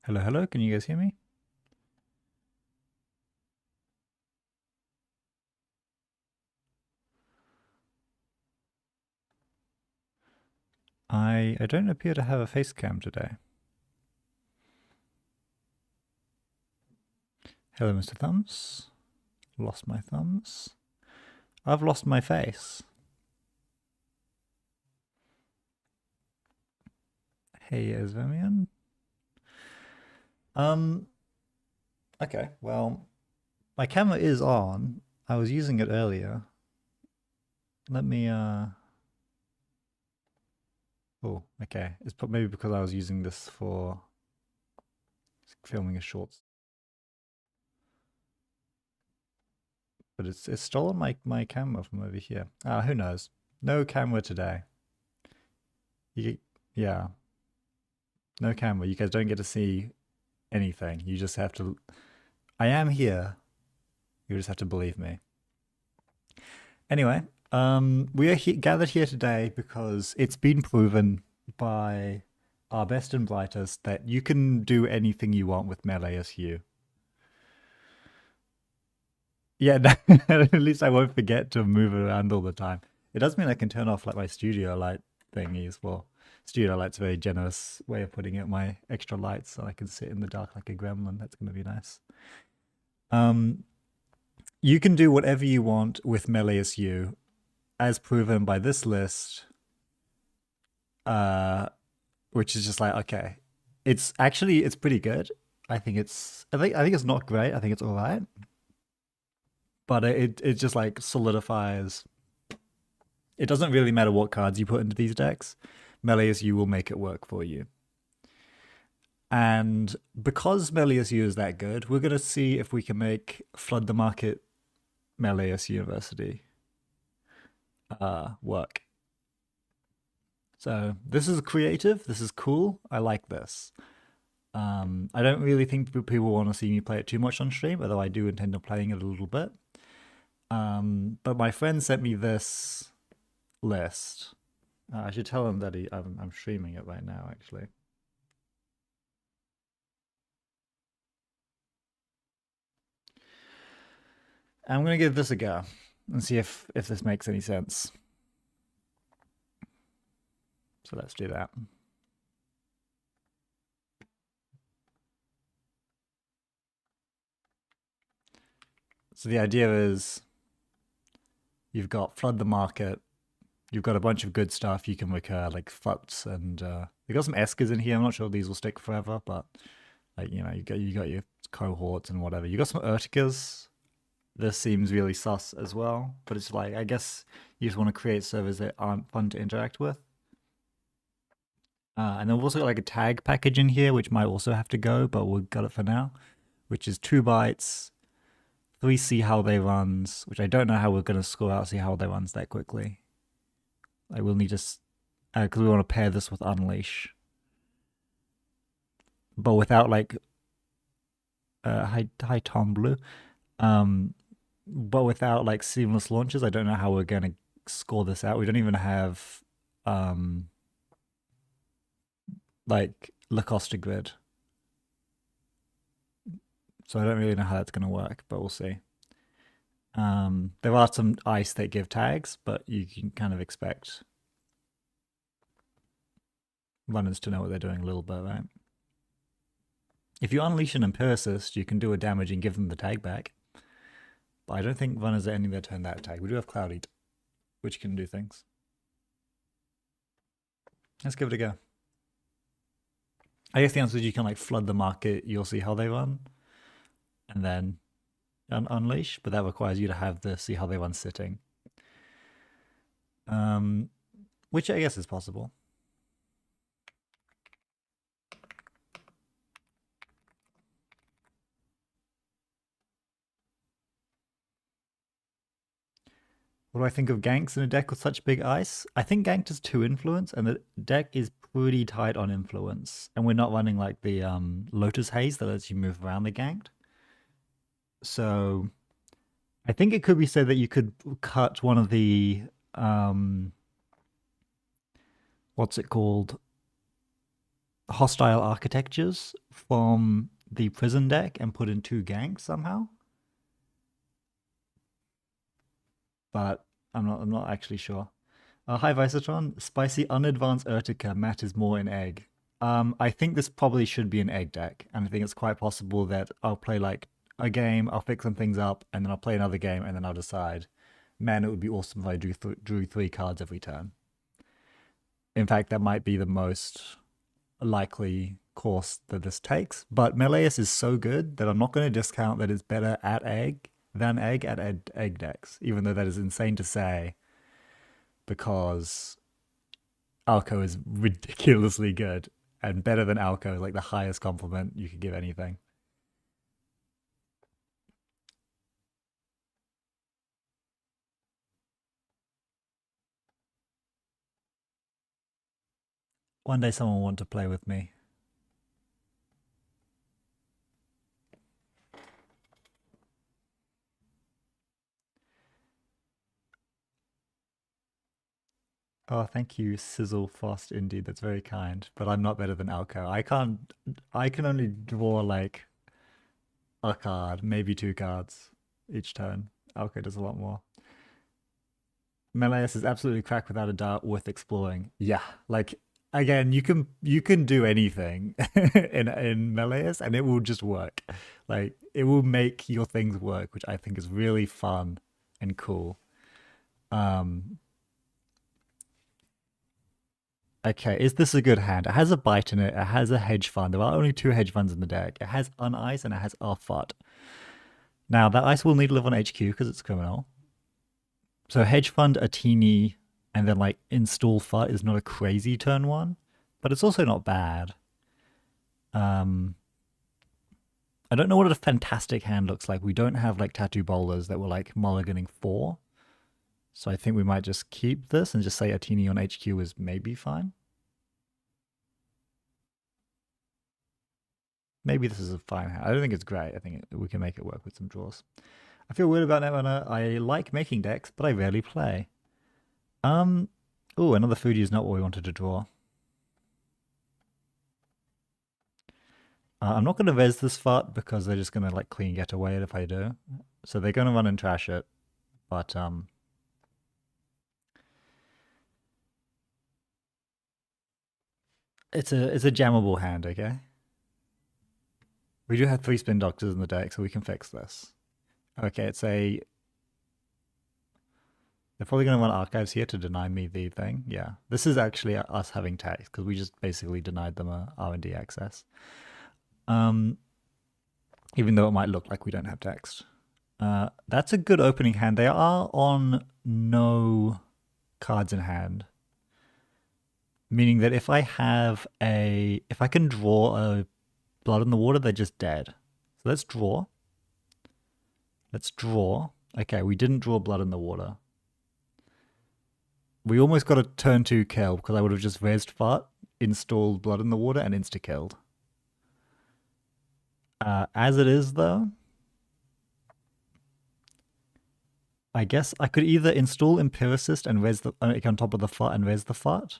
Hello, hello, can you guys hear me? I don't appear to have a face cam today. Hello, Mr. Thumbs. Lost my thumbs. I've lost my face. Hey, Esvemian. Um, okay, well, my camera is on. I was using it earlier. Let me, oh, okay. It's maybe because I was using this for filming a short. But it's stolen my camera from over here. Ah, who knows? No camera today. You, yeah, no camera. You guys don't get to see anything. You just have to. I am here. You just have to believe me. Anyway, we are gathered here today because it's been proven by our best and brightest that you can do anything you want with Melee SU. Yeah, at least I won't forget to move it around all the time. It does mean I can turn off like my studio light thingies. Well, studio light's a very generous way of putting it. My extra lights, so I can sit in the dark like a gremlin. That's going to be nice. You can do whatever you want with Melee SU, as proven by this list, which is just like, okay, it's pretty good. I think it's not great. I think it's all right, but it just like solidifies. It doesn't really matter what cards you put into these decks. Melee SU will make it work for you. And because Melee SU is that good, we're gonna see if we can make Flood the Market Melee SU University work. So this is creative. This is cool. I like this. I don't really think people want to see me play it too much on stream, although I do intend on playing it a little bit. But my friend sent me this list. I should tell him that I'm streaming it right now, actually. I'm gonna give this a go and see if this makes any sense. So let's do that. So the idea is you've got Flood the Market. You've got a bunch of good stuff you can recur, like Futs, and you got some Eskers in here. I'm not sure these will stick forever, but like you got your cohorts and whatever. You got some Urticas. This seems really sus as well, but it's like I guess you just want to create servers that aren't fun to interact with. And then we've also got like a tag package in here, which might also have to go, but we've got it for now, which is 2 bytes, 3 see how they runs, which I don't know how we're going to score out see how they runs that quickly. I will need to, because we want to pair this with Unleash, but without like high Tom Blue, but without like seamless launches. I don't know how we're going to score this out. We don't even have like Lacoste grid, so I don't really know how that's going to work, but we'll see. There are some ice that give tags, but you can kind of expect runners to know what they're doing a little bit, right? If you unleash an empiricist, you can do a damage and give them the tag back. But I don't think runners are ending their turn that tag. We do have Cloud Eat, which can do things. Let's give it a go. I guess the answer is you can like flood the market, you'll see how they run, and then unleash, but that requires you to have the see how they run sitting. Which I guess is possible. What do I think of ganks in a deck with such big ice? I think ganked is 2 influence, and the deck is pretty tight on influence. And we're not running like the Lotus Haze that lets you move around the ganked. So I think it could be said that you could cut one of the what's it called? hostile architectures from the prison deck and put in 2 ganks somehow. But I'm not actually sure. Hi Visitron, spicy unadvanced Urtica, Matt is more in egg. I think this probably should be an egg deck, and I think it's quite possible that I'll play like a game, I'll fix some things up, and then I'll play another game, and then I'll decide, man, it would be awesome if I drew 3 cards every turn. In fact, that might be the most likely course that this takes. But Meleus is so good that I'm not going to discount that it's better at egg than egg at egg decks, even though that is insane to say, because Alco is ridiculously good, and better than Alco is like the highest compliment you could give anything. One day someone will want to play with me. Oh, thank you, Sizzle Frost Indeed. That's very kind. But I'm not better than Alco. I can only draw like a card, maybe 2 cards each turn. Alco does a lot more. Meleus is absolutely cracked without a doubt, worth exploring. Yeah, like again, you can do anything in Meleus and it will just work. Like it will make your things work, which I think is really fun and cool. Okay, is this a good hand? It has a bite in it. It has a hedge fund. There are only 2 hedge funds in the deck. It has unice and it has Arfot. Now that ice will need to live on HQ because it's criminal. So hedge fund, Atini, and then like install FUT is not a crazy turn 1, but it's also not bad. I don't know what a fantastic hand looks like. We don't have like tattoo bowlers that were like mulliganing 4. So I think we might just keep this and just say Atini on HQ is maybe fine. Maybe this is a fine hand. I don't think it's great. I think we can make it work with some draws. I feel weird about Netrunner. I like making decks, but I rarely play. Oh, another Fuji is not what we wanted to draw. I'm not going to res this FUT because they're just going to like clean get away it if I do. So they're going to run and trash it. But it's a jammable hand, okay? We do have 3 spin doctors in the deck, so we can fix this. Okay, it's a... They're probably going to run archives here to deny me the thing. Yeah, this is actually us having text because we just basically denied them a R&D access. Even though it might look like we don't have text. That's a good opening hand. They are on no cards in hand. Meaning that if I can draw a blood in the water, they're just dead. So let's draw. Let's draw. Okay, we didn't draw blood in the water. We almost got a turn 2 kill because I would have just rezzed FUT, installed blood in the water, and insta-killed. As it is, though, I guess I could either install Empiricist and res the on top of the FUT and res the FUT,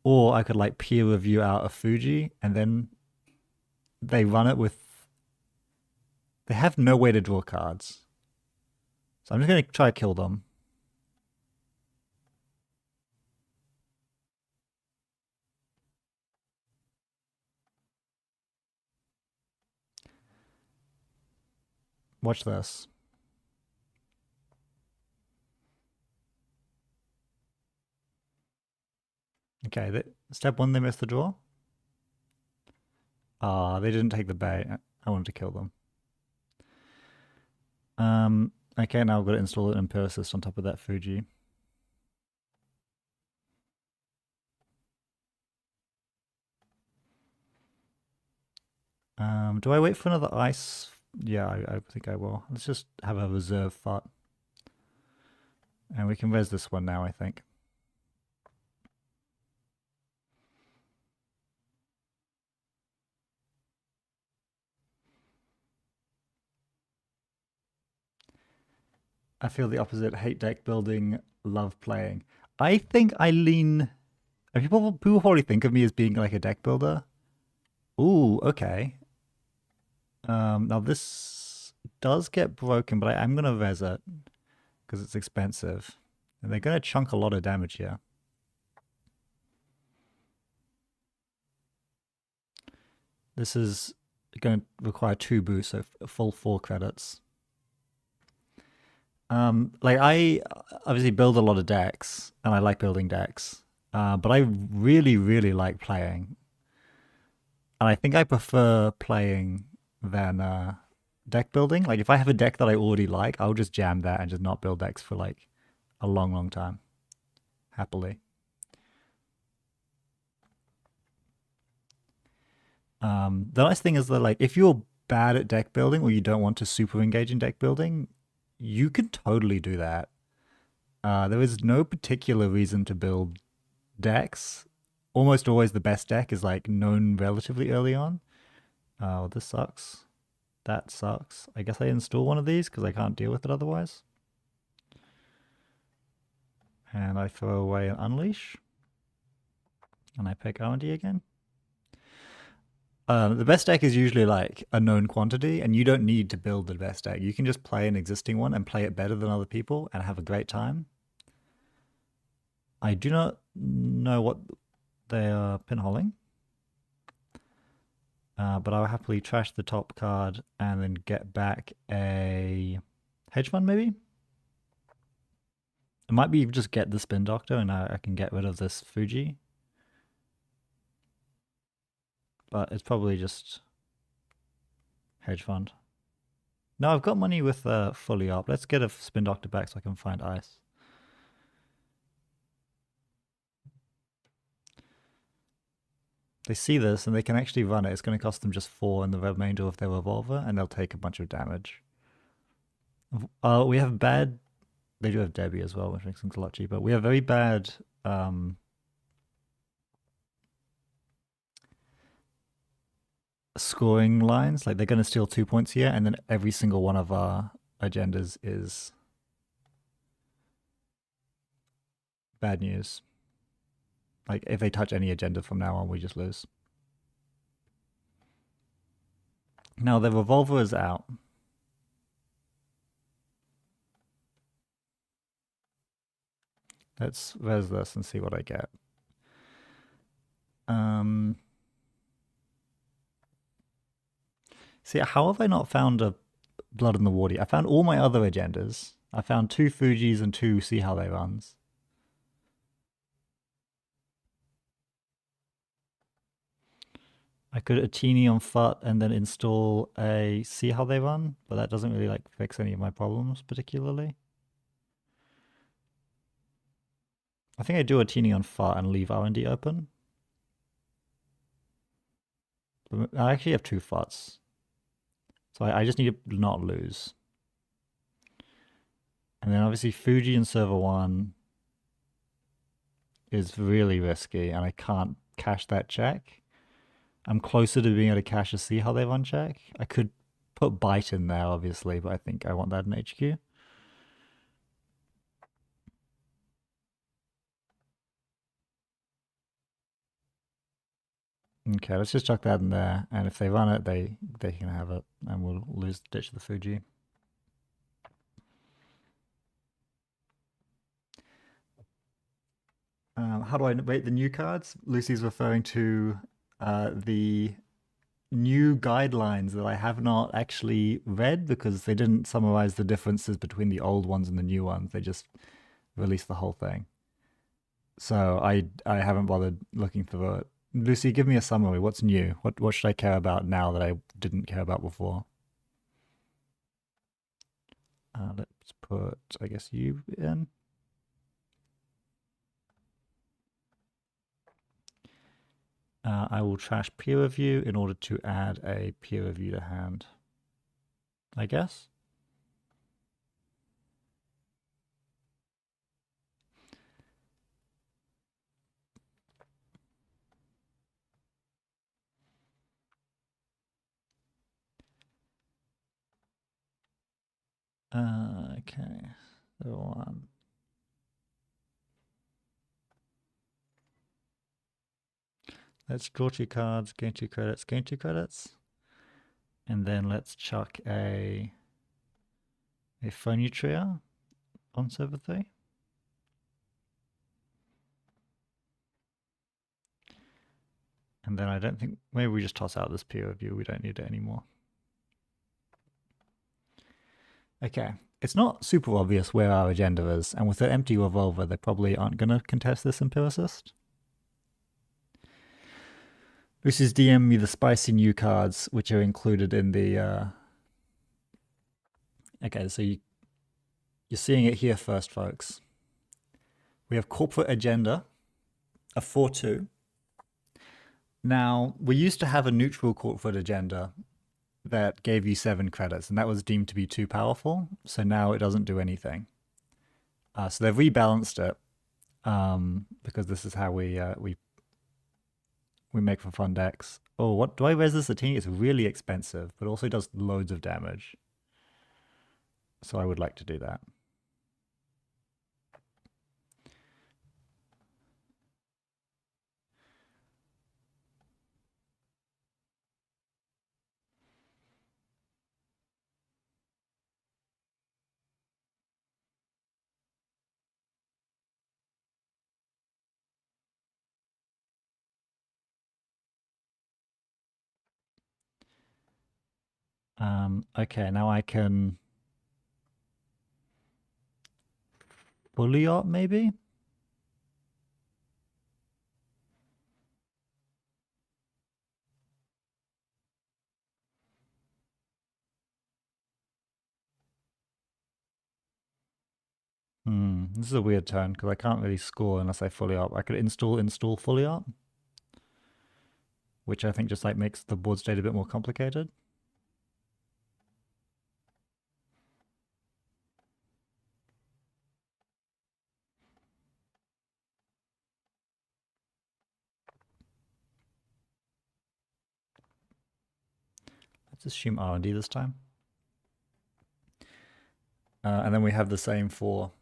or I could like peer review out a Fuji and then they run it with. They have no way to draw cards, so I'm just gonna try to kill them. Watch this. Okay, step 1, they missed the draw. Ah, they didn't take the bait. I wanted to kill them. Okay, now I've got to install an Empiricist on top of that Fuji. Do I wait for another ice? Yeah, I think I will. Let's just have a reserve FUT. And we can res this one now, I think. I feel the opposite. Hate deck building, love playing. I think I lean... People probably think of me as being like a deck builder. Ooh, okay. Now this does get broken, but I'm gonna res it because it's expensive. And they're gonna chunk a lot of damage here. This is going to require 2 boosts, so a full 4 credits. Like I obviously build a lot of decks, and I like building decks. But I really, really like playing, and I think I prefer playing than deck building. Like if I have a deck that I already like, I'll just jam that and just not build decks for like a long, long time, happily. The nice thing is that like if you're bad at deck building or you don't want to super engage in deck building, you can totally do that. There is no particular reason to build decks. Almost always the best deck is like known relatively early on. Oh, this sucks. That sucks. I guess I install one of these because I can't deal with it otherwise. And I throw away an unleash. And I pick R&D again. The best deck is usually like a known quantity, and you don't need to build the best deck. You can just play an existing one and play it better than other people and have a great time. I do not know what they are pinholing, but I'll happily trash the top card and then get back a hedge fund, maybe? It might be just get the spin doctor and I can get rid of this Fuji. But it's probably just hedge fund. No, I've got money with fully up. Let's get a spin doctor back so I can find ice. They see this and they can actually run it. It's going to cost them just 4 in the remainder of their revolver, and they'll take a bunch of damage. We have bad. They do have Debbie as well, which makes things a lot cheaper. We have very bad scoring lines. Like they're going to steal 2 points here, and then every single one of our agendas is bad news. Like if they touch any agenda from now on, we just lose. Now the revolver is out. Let's res this and see what I get. See, how have I not found a Blood in the Wardy? I found all my other agendas. I found 2 Fujis and 2 See How They Runs. I could Atini on FUT and then install a See How They Run, but that doesn't really like fix any of my problems particularly. I think I do Atini on FUT and leave R&D open. But I actually have 2 FUTs. So I just need to not lose. And then obviously Fuji in server 1 is really risky, and I can't cash that check. I'm closer to being able to cash a See How They Run check. I could put Bite in there, obviously, but I think I want that in HQ. Okay, let's just chuck that in there, and if they run it, they can have it, and we'll lose ditch the Fuji. How do I rate the new cards? Lucy's referring to the new guidelines that I have not actually read because they didn't summarize the differences between the old ones and the new ones. They just released the whole thing. So I haven't bothered looking through it. Lucy, give me a summary. What's new? What should I care about now that I didn't care about before? Let's put, I guess, you in. I will trash peer review in order to add a peer review to hand, I guess. Okay, so Let's draw 2 cards, gain 2 credits, gain 2 credits. And then let's chuck a Phonutria on server 3. And then I don't think, maybe we just toss out this peer review, we don't need it anymore. Okay, it's not super obvious where our agenda is, and with the empty revolver, they probably aren't going to contest this empiricist. Lucy's DM me the spicy new cards, which are included in the... Okay, so you're seeing it here first, folks. We have corporate agenda, a 4-2. Now, we used to have a neutral corporate agenda that gave you 7 credits, and that was deemed to be too powerful, so now it doesn't do anything. So they've rebalanced it, because this is how we make for fun decks. Oh, what do I res this a team? It's really expensive, but also does loads of damage. So I would like to do that. Okay, now I can bully up maybe? This is a weird turn because I can't really score unless I fully up. I could install fully up, which I think just like makes the board state a bit more complicated. Let's assume R&D this time. And then we have the same for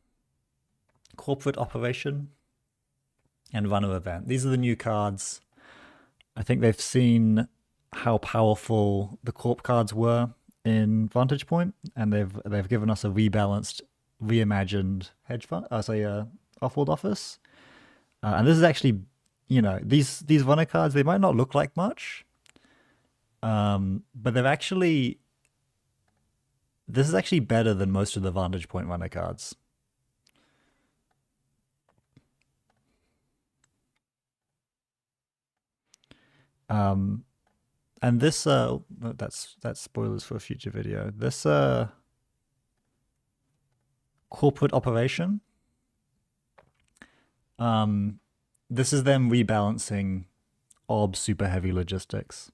corporate operation and runner event. These are the new cards. I think they've seen how powerful the corp cards were in Vantage Point, and they've given us a rebalanced, reimagined hedge fund, off-world office. And this is actually, you know, these runner cards, they might not look like much, but they've actually, this is actually better than most of the Vantage Point runner cards. And this, that's spoilers for a future video. This corporate operation, this is them rebalancing OB super heavy logistics.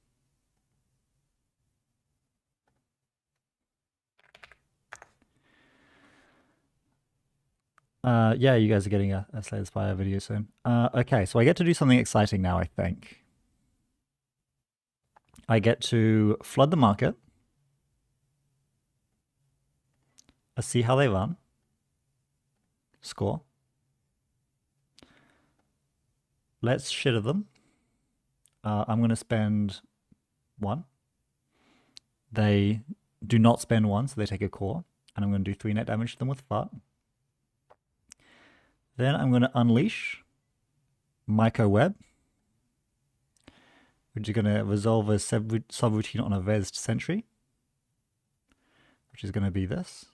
Yeah, you guys are getting a Slay the Spire video soon. Okay, so I get to do something exciting now, I think. I get to flood the market, see how they run, score. Let's shitter them. I'm going to spend 1. They do not spend 1, so they take a core, and I'm going to do 3 net damage to them with Fart. Then I'm going to unleash Myco Web, which is going to resolve a subroutine on a rezzed sentry, which is going to be this,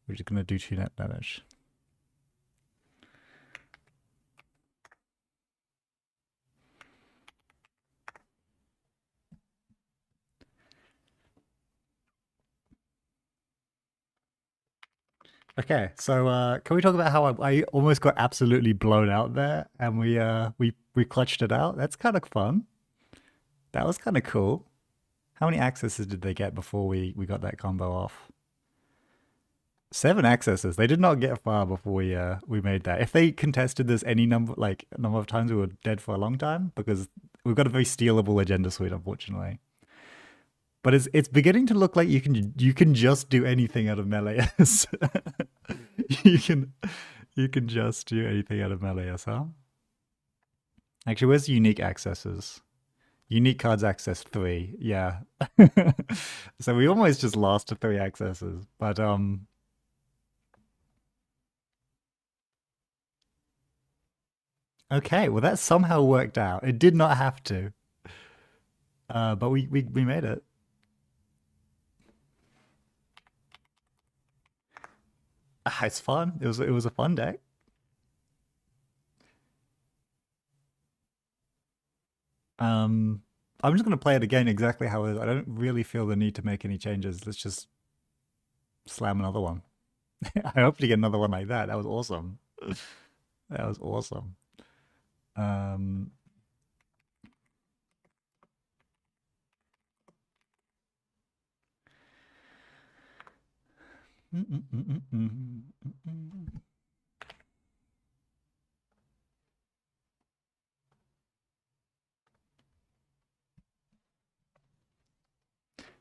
which is going to do 2 net damage. Okay, so can we talk about how I almost got absolutely blown out there, and we clutched it out? That's kind of fun. That was kind of cool. How many accesses did they get before we got that combo off? 7 accesses. They did not get far before we made that. If they contested this any number of times, we were dead for a long time, because we've got a very stealable agenda suite, unfortunately. But it's beginning to look like you can just do anything out of meleeus. you can just do anything out of meleeus, huh? Actually, where's the unique accesses? Unique cards access 3. Yeah. So we almost just lost to 3 accesses. But okay, well that somehow worked out. It did not have to. But we made it. It's fun. It was a fun deck. Um I'm just gonna play it again exactly how it is. I don't really feel the need to make any changes. Let's just slam another one. I hope to get another one like that. That was awesome. That was awesome. Um,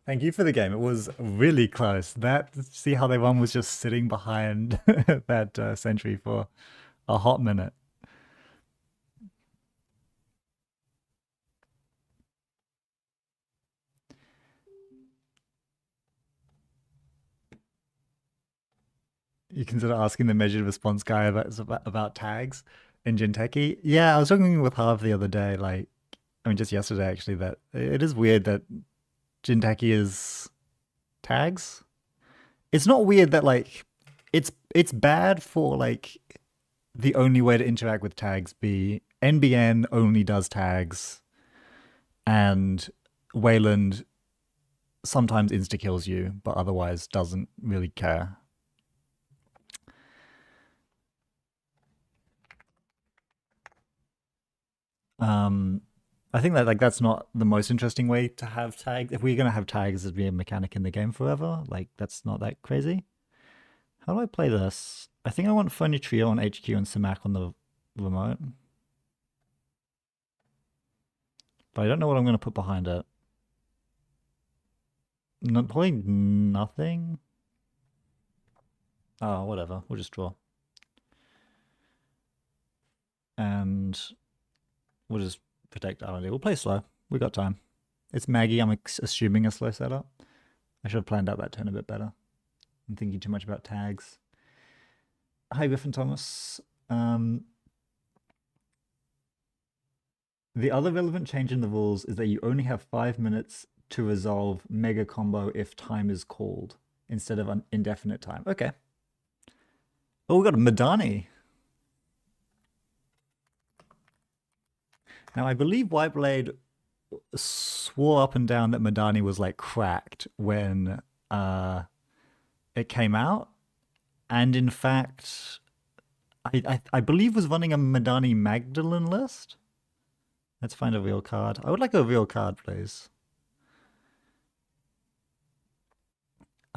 Thank you for the game. It was really close. That see how they one was just sitting behind that sentry for a hot minute. You consider asking the measured response guy about tags in Ginteki? Yeah, I was talking with Harv the other day. Like, I mean, just yesterday actually. That it is weird that Ginteki is tags. It's not weird that like it's bad for like the only way to interact with tags be NBN only does tags and Wayland sometimes insta kills you, but otherwise doesn't really care. Um, I think that like that's not the most interesting way to have tags. If we're gonna have tags as be a mechanic in the game forever, like that's not that crazy. How do I play this? I think I want Phony Trio on HQ and Simac on the remote, but I don't know what I'm gonna put behind it. No, probably nothing. Oh, whatever. We'll just draw. And we'll just protect R&D. We'll play slow. We got time. It's Maggie. I'm assuming a slow setup. I should have planned out that turn a bit better. I'm thinking too much about tags. Hi, Griffin Thomas. The other relevant change in the rules is that you only have 5 minutes to resolve mega combo if time is called instead of an indefinite time. Okay. Oh, we got a Madani. Now, I believe Whiteblade swore up and down that Madani was like cracked when it came out, and in fact, I believe was running a Madani Magdalene list. Let's find a real card. I would like a real card, please.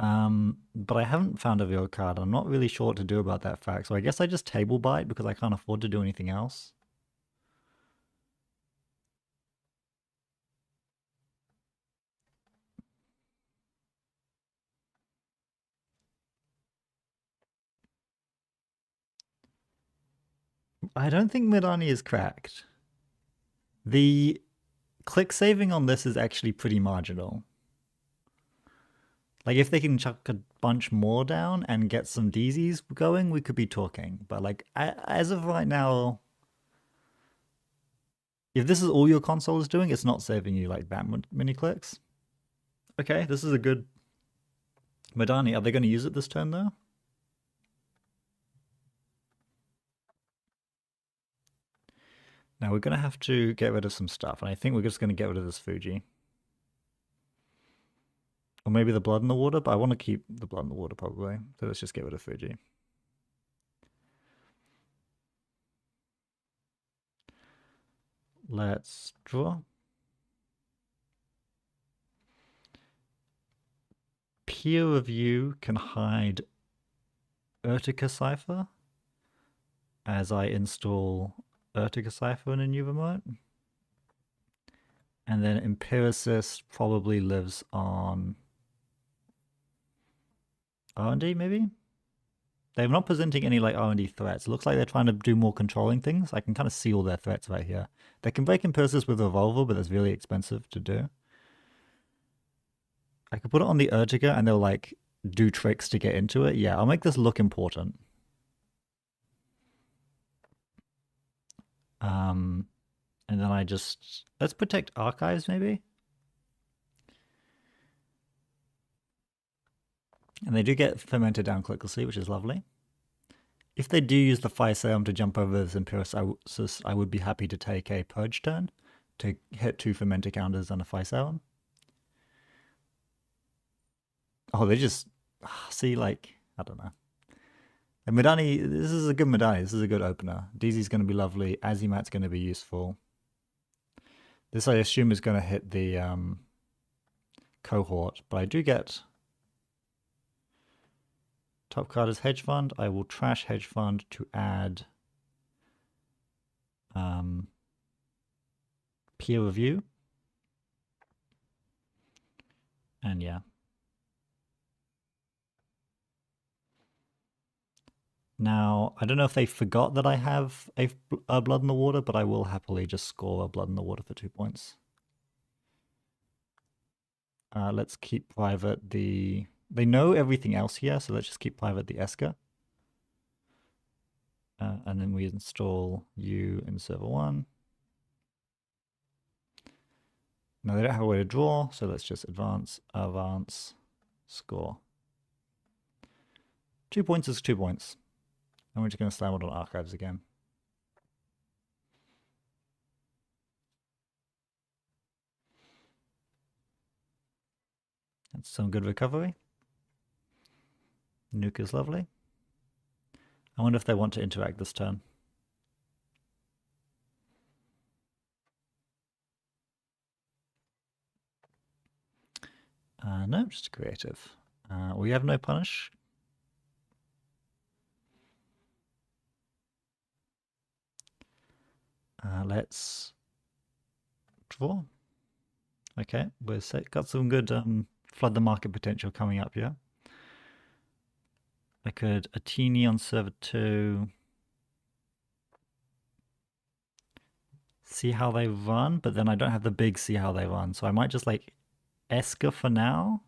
But I haven't found a real card. I'm not really sure what to do about that fact, so I guess I just table bite because I can't afford to do anything else. I don't think Madani is cracked. The click saving on this is actually pretty marginal. Like if they can chuck a bunch more down and get some DZs going, we could be talking. But like as of right now, if this is all your console is doing, it's not saving you like that many clicks. Okay, this is a good Madani. Are they going to use it this turn though? Now we're going to have to get rid of some stuff, and I think we're just going to get rid of this Fuji. Or maybe the blood in the water, but I want to keep the blood in the water probably. So let's just get rid of Fuji. Let's draw. Peer review can hide Urtica Cipher as I install Urtica Cipher in a new remote. And then Empiricist probably lives on R&D, maybe? they're not presenting any like R&D threats. It looks like they're trying to do more controlling things. I can kind of see all their threats right here. They can break Impersis with Revolver, but that's really expensive to do. I could put it on the Urtica and they'll like do tricks to get into it. Yeah, I'll make this look important. And then let's protect archives maybe. And they do get fermented down quickly, which is lovely. If they do use the Fire Serum to jump over this Empiricist, I would be happy to take a Purge turn to hit 2 Fermented counters on a Fire Serum. Oh, they just... See, like, I don't know. And Medani, this is a good Medani. This is a good opener. DZ's going to be lovely. Azimat's going to be useful. This, I assume, is going to hit the cohort. But I do get... Top card is Hedge Fund. I will trash Hedge Fund to add peer review. And yeah. Now, I don't know if they forgot that I have a Blood in the Water, but I will happily just score a Blood in the Water for 2 points. Let's keep private the... They know everything else here, so let's just keep private the Esker. And then we install you in server 1. Now they don't have a way to draw, so let's just advance, score. 2 points is 2 points. And we're just going to slam it on archives again. That's some good recovery. Nuke is lovely. I wonder if they want to interact this turn. No, just creative. We have no punish. Let's draw. Okay, we're set. Got some good flood the market potential coming up here. I could Atini on server 2. See how they run, but then I don't have the big see how they run. So I might just like Esker for now.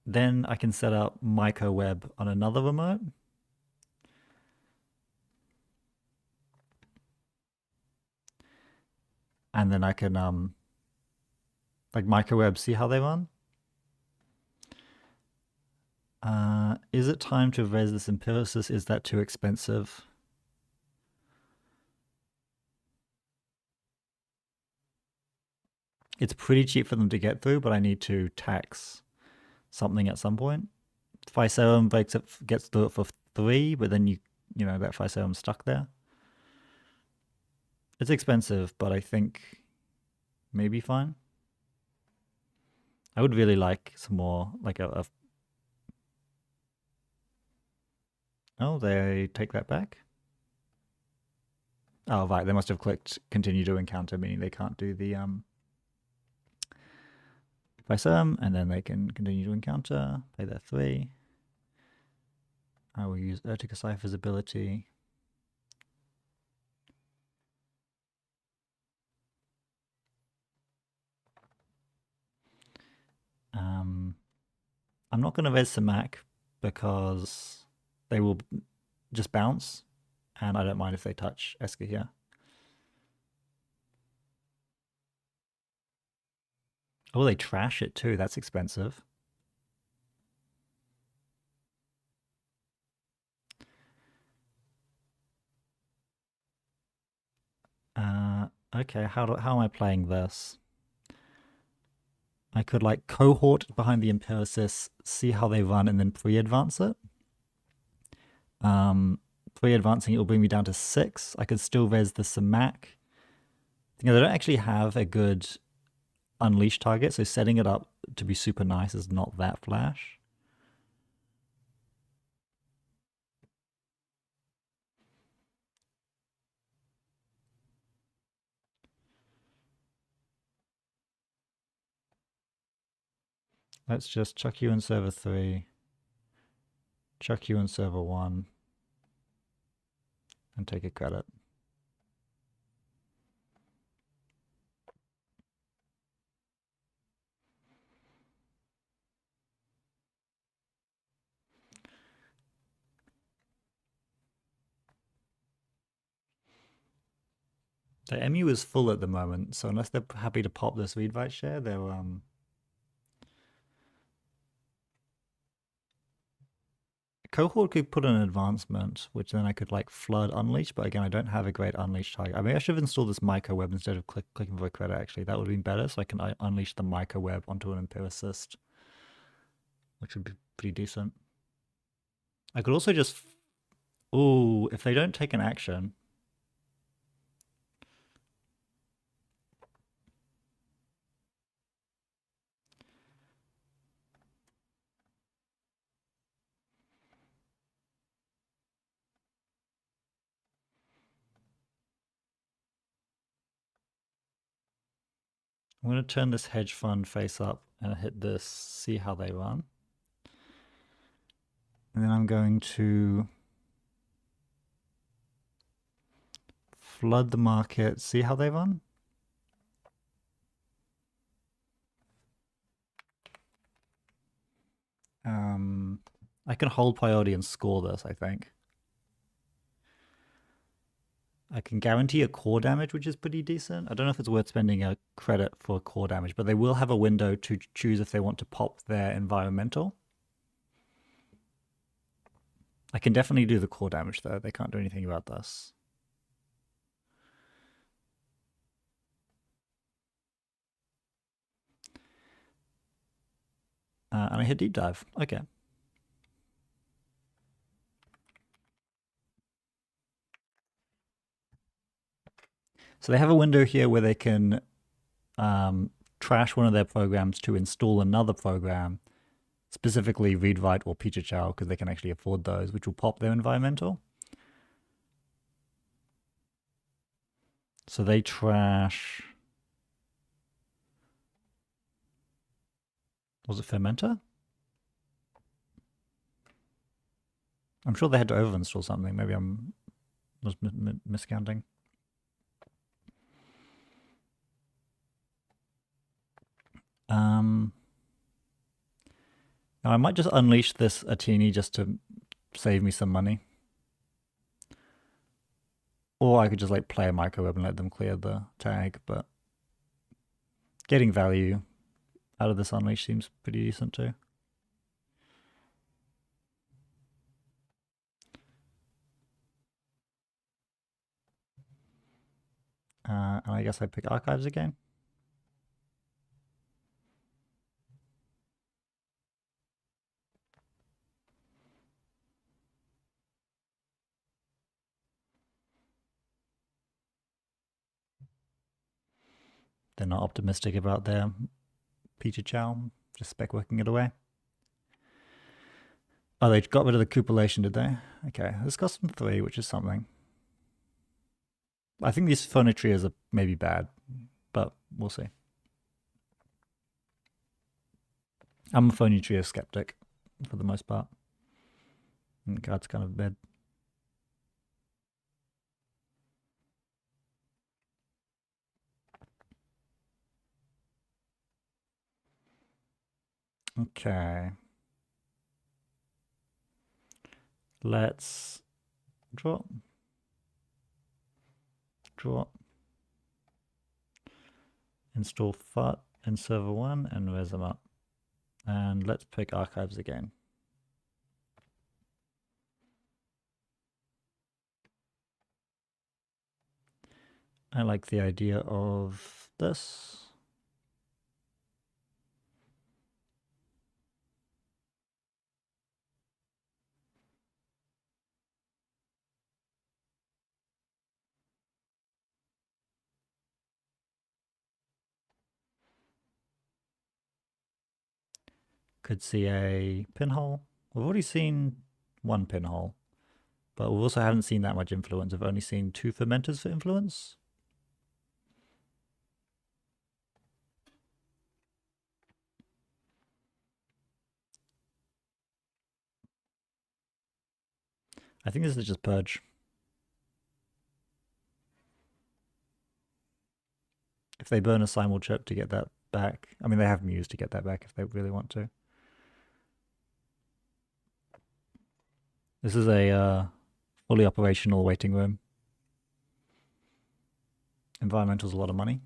Then I can set up microweb on another remote. And then I can like microweb, see how they run. Is it time to raise this Empiricist? Is that too expensive? It's pretty cheap for them to get through, but I need to tax something at some point. Physerum gets through it for 3, but then you know that Physerum's stuck there. It's expensive, but I think maybe fine. I would really like some more, like a... Oh, they take that back? Oh, right, they must have clicked continue to encounter, meaning they can't do the Physerum, and then they can continue to encounter, play their 3. I will use Urtica Cypher's ability. I'm not going to res Samak because they will just bounce, and I don't mind if they touch Esker here. Oh, they trash it too. That's expensive. Okay, how am I playing this? I could like cohort behind the Empiricist, see how they run, and then pre-advance it. Pre-advancing it will bring me down to 6. I could still res the Samak. They don't actually have a good unleash target, so setting it up to be super nice is not that flash. Let's just chuck you in server 3, chuck you in server 1, and take a credit. The MU is full at the moment, so unless they're happy to pop this read write share, they're Cohort could put an advancement, which then I could like flood unleash, but again, I don't have a great unleash target. I mean, I should have installed this microweb instead of clicking for a credit, actually. That would have been better, so I can unleash the microweb onto an empiricist, which would be pretty decent. I could also just... Ooh, if they don't take an action... I'm going to turn this hedge fund face up and hit this, see how they run. And then I'm going to flood the market, see how they run. I can hold priority and score this, I think. I can guarantee a core damage, which is pretty decent. I don't know if it's worth spending a credit for core damage, but they will have a window to choose if they want to pop their environmental. I can definitely do the core damage, though. They can't do anything about this. And I hit deep dive. Okay. So they have a window here where they can trash one of their programs to install another program, specifically read write or Peter Chow, because they can actually afford those, which will pop their environmental. So they trash... Was it Fermenter? I'm sure they had to over-install something. Maybe I was miscounting. Now I might just unleash this Atini just to save me some money. Or I could just like play a microweb and let them clear the tag, but getting value out of this unleash seems pretty decent too. And I guess I pick archives again. They're not optimistic about their Peter Chow, just spec working it away. Oh, they got rid of the cupulation, did they? Okay, this cost them 3, which is something. I think these phonitrias are maybe bad, but we'll see. I'm a phonitria skeptic for the most part. And God's kind of bad. Okay. Let's draw. Install FUT in server 1 and res them up. And let's pick archives again. I like the idea of this. Could see a pinhole. We've already seen one pinhole, but we also haven't seen that much influence. We've only seen 2 fermenters for influence. I think this is just purge. If they burn a simul chip to get that back, I mean, they have Muse to get that back if they really want to. This is a fully operational waiting room. Environmental's a lot of money.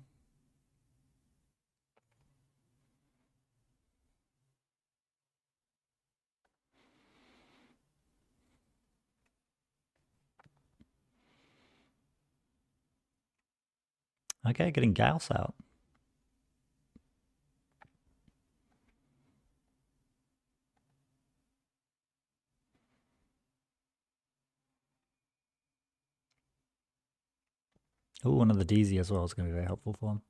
Okay, getting Gauss out. Oh, one of the DZ as well is going to be very helpful for him.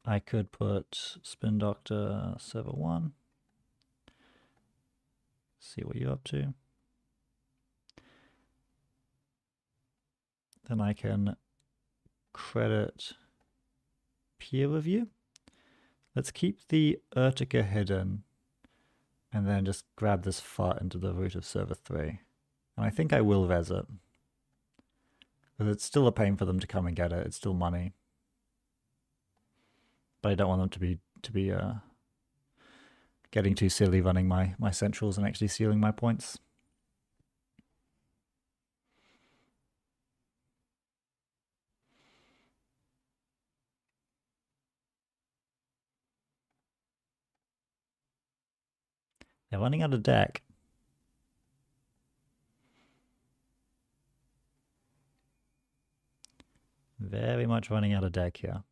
I could put Spin Doctor server 1. See what you're up to. Then I can credit peer review. Let's keep the Urtica hidden and then just grab this fart into the root of server 3. And I think I will res it. Because it's still a pain for them to come and get it. It's still money. But I don't want them to be getting too silly running my centrals and actually stealing my points. They're running out of deck. Very much running out of deck here.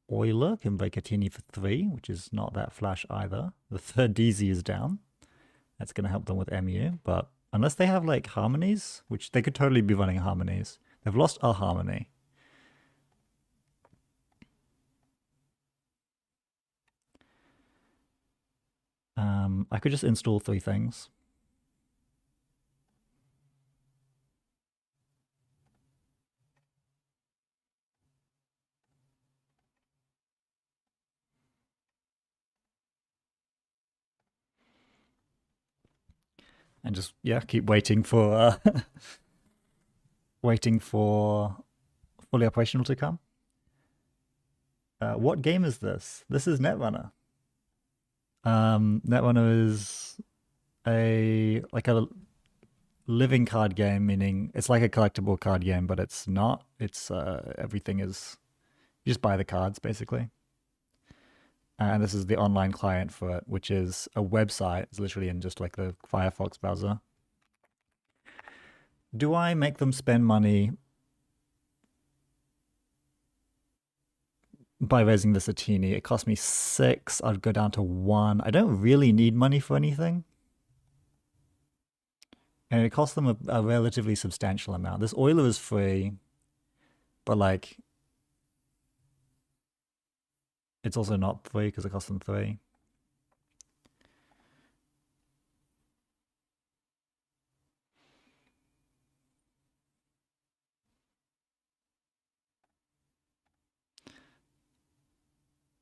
Euler can break a Tini for 3, which is not that flash either. The third DZ is down. That's going to help them with MU, but unless they have like harmonies, which they could totally be running harmonies. They've lost a harmony. I could just install 3 things. And just, yeah, keep waiting for waiting for fully operational to come. What game is this? This is Netrunner. Netrunner is a living card game, meaning it's like a collectible card game, but it's not. It's everything is, you just buy the cards basically. And this is the online client for it, which is a website. It's literally in just like the Firefox browser. Do I make them spend money by raising this a teeny? It cost me 6. I'd go down to 1. I don't really need money for anything. And it costs them a relatively substantial amount. This Euler is free, but like, it's also not free because it costs them 3.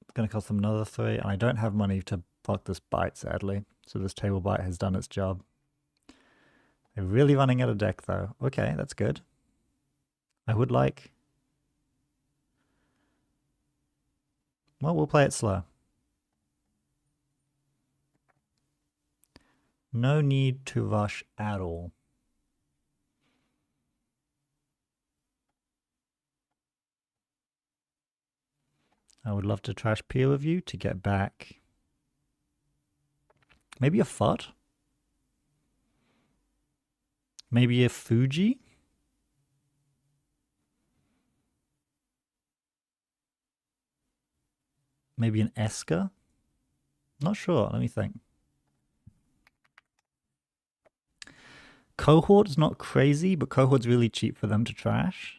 It's going to cost them another 3, and I don't have money to block this bite, sadly. So this table bite has done its job. They're really running out of deck, though. Okay, that's good. I would like... Well, we'll play it slow. No need to rush at all. I would love to trash peer review to get back maybe a FUT. Maybe a Fuji. Maybe an Eska. Not sure. Let me think. Cohort's not crazy, but Cohort's really cheap for them to trash.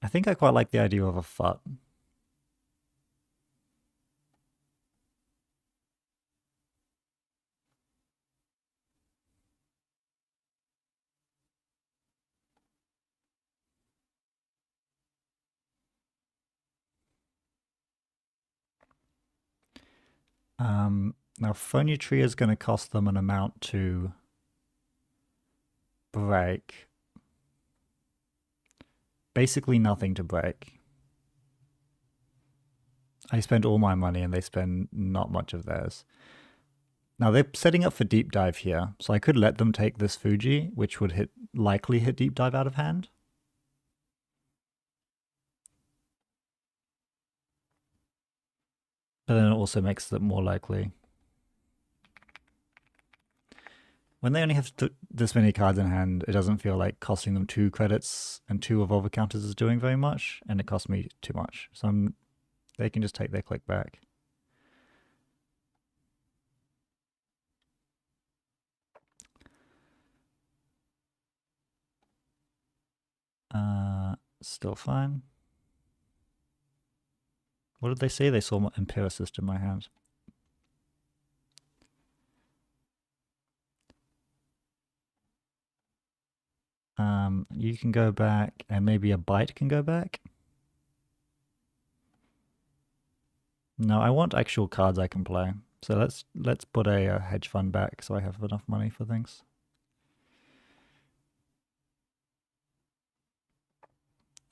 I think I quite like the idea of a FUT. Now, Phonetry is going to cost them an amount to break. Basically nothing to break. I spend all my money and they spend not much of theirs. Now they're setting up for deep dive here, so I could let them take this Fuji, which would likely hit deep dive out of hand. But then it also makes it more likely. When they only have this many cards in hand, it doesn't feel like costing them 2 credits and 2 evolver counters is doing very much, and it costs me too much. So they can just take their click back. Still fine. What did they say? They saw Empiricist in my hand. You can go back, and maybe a bite can go back. No, I want actual cards I can play. So let's put a hedge fund back so I have enough money for things.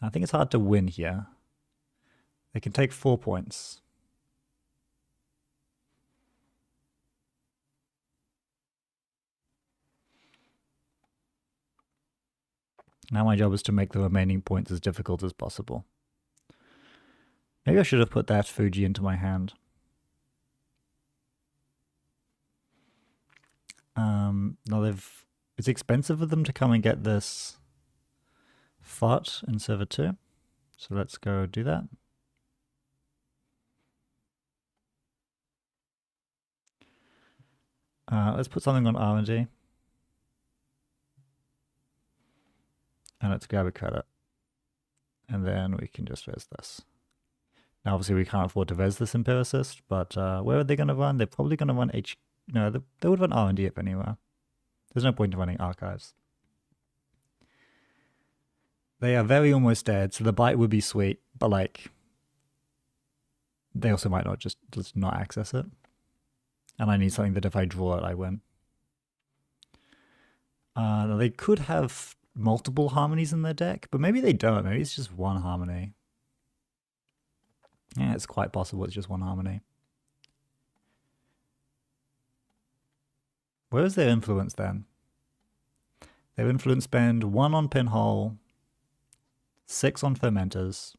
I think it's hard to win here. They can take 4 points. Now my job is to make the remaining points as difficult as possible. Maybe I should have put that Fuji into my hand. Now it's expensive for them to come and get this FOT in server 2. So let's go do that. Let's put something on R&D. And let's grab a credit. And then we can just res this. Now obviously we can't afford to res this Empiricist, but where are they going to run? They're probably going to run No, they would run R&D if anywhere. There's no point in running archives. They are very almost dead, so the bite would be sweet, but like they also might not just not access it. And I need something that if I draw it, I win. They could have multiple harmonies in their deck, but maybe they don't. Maybe it's just one harmony. Yeah, it's quite possible it's just one harmony. Where is their influence then? Their influence spend 1 on Pinhole, 6 on Fermenters.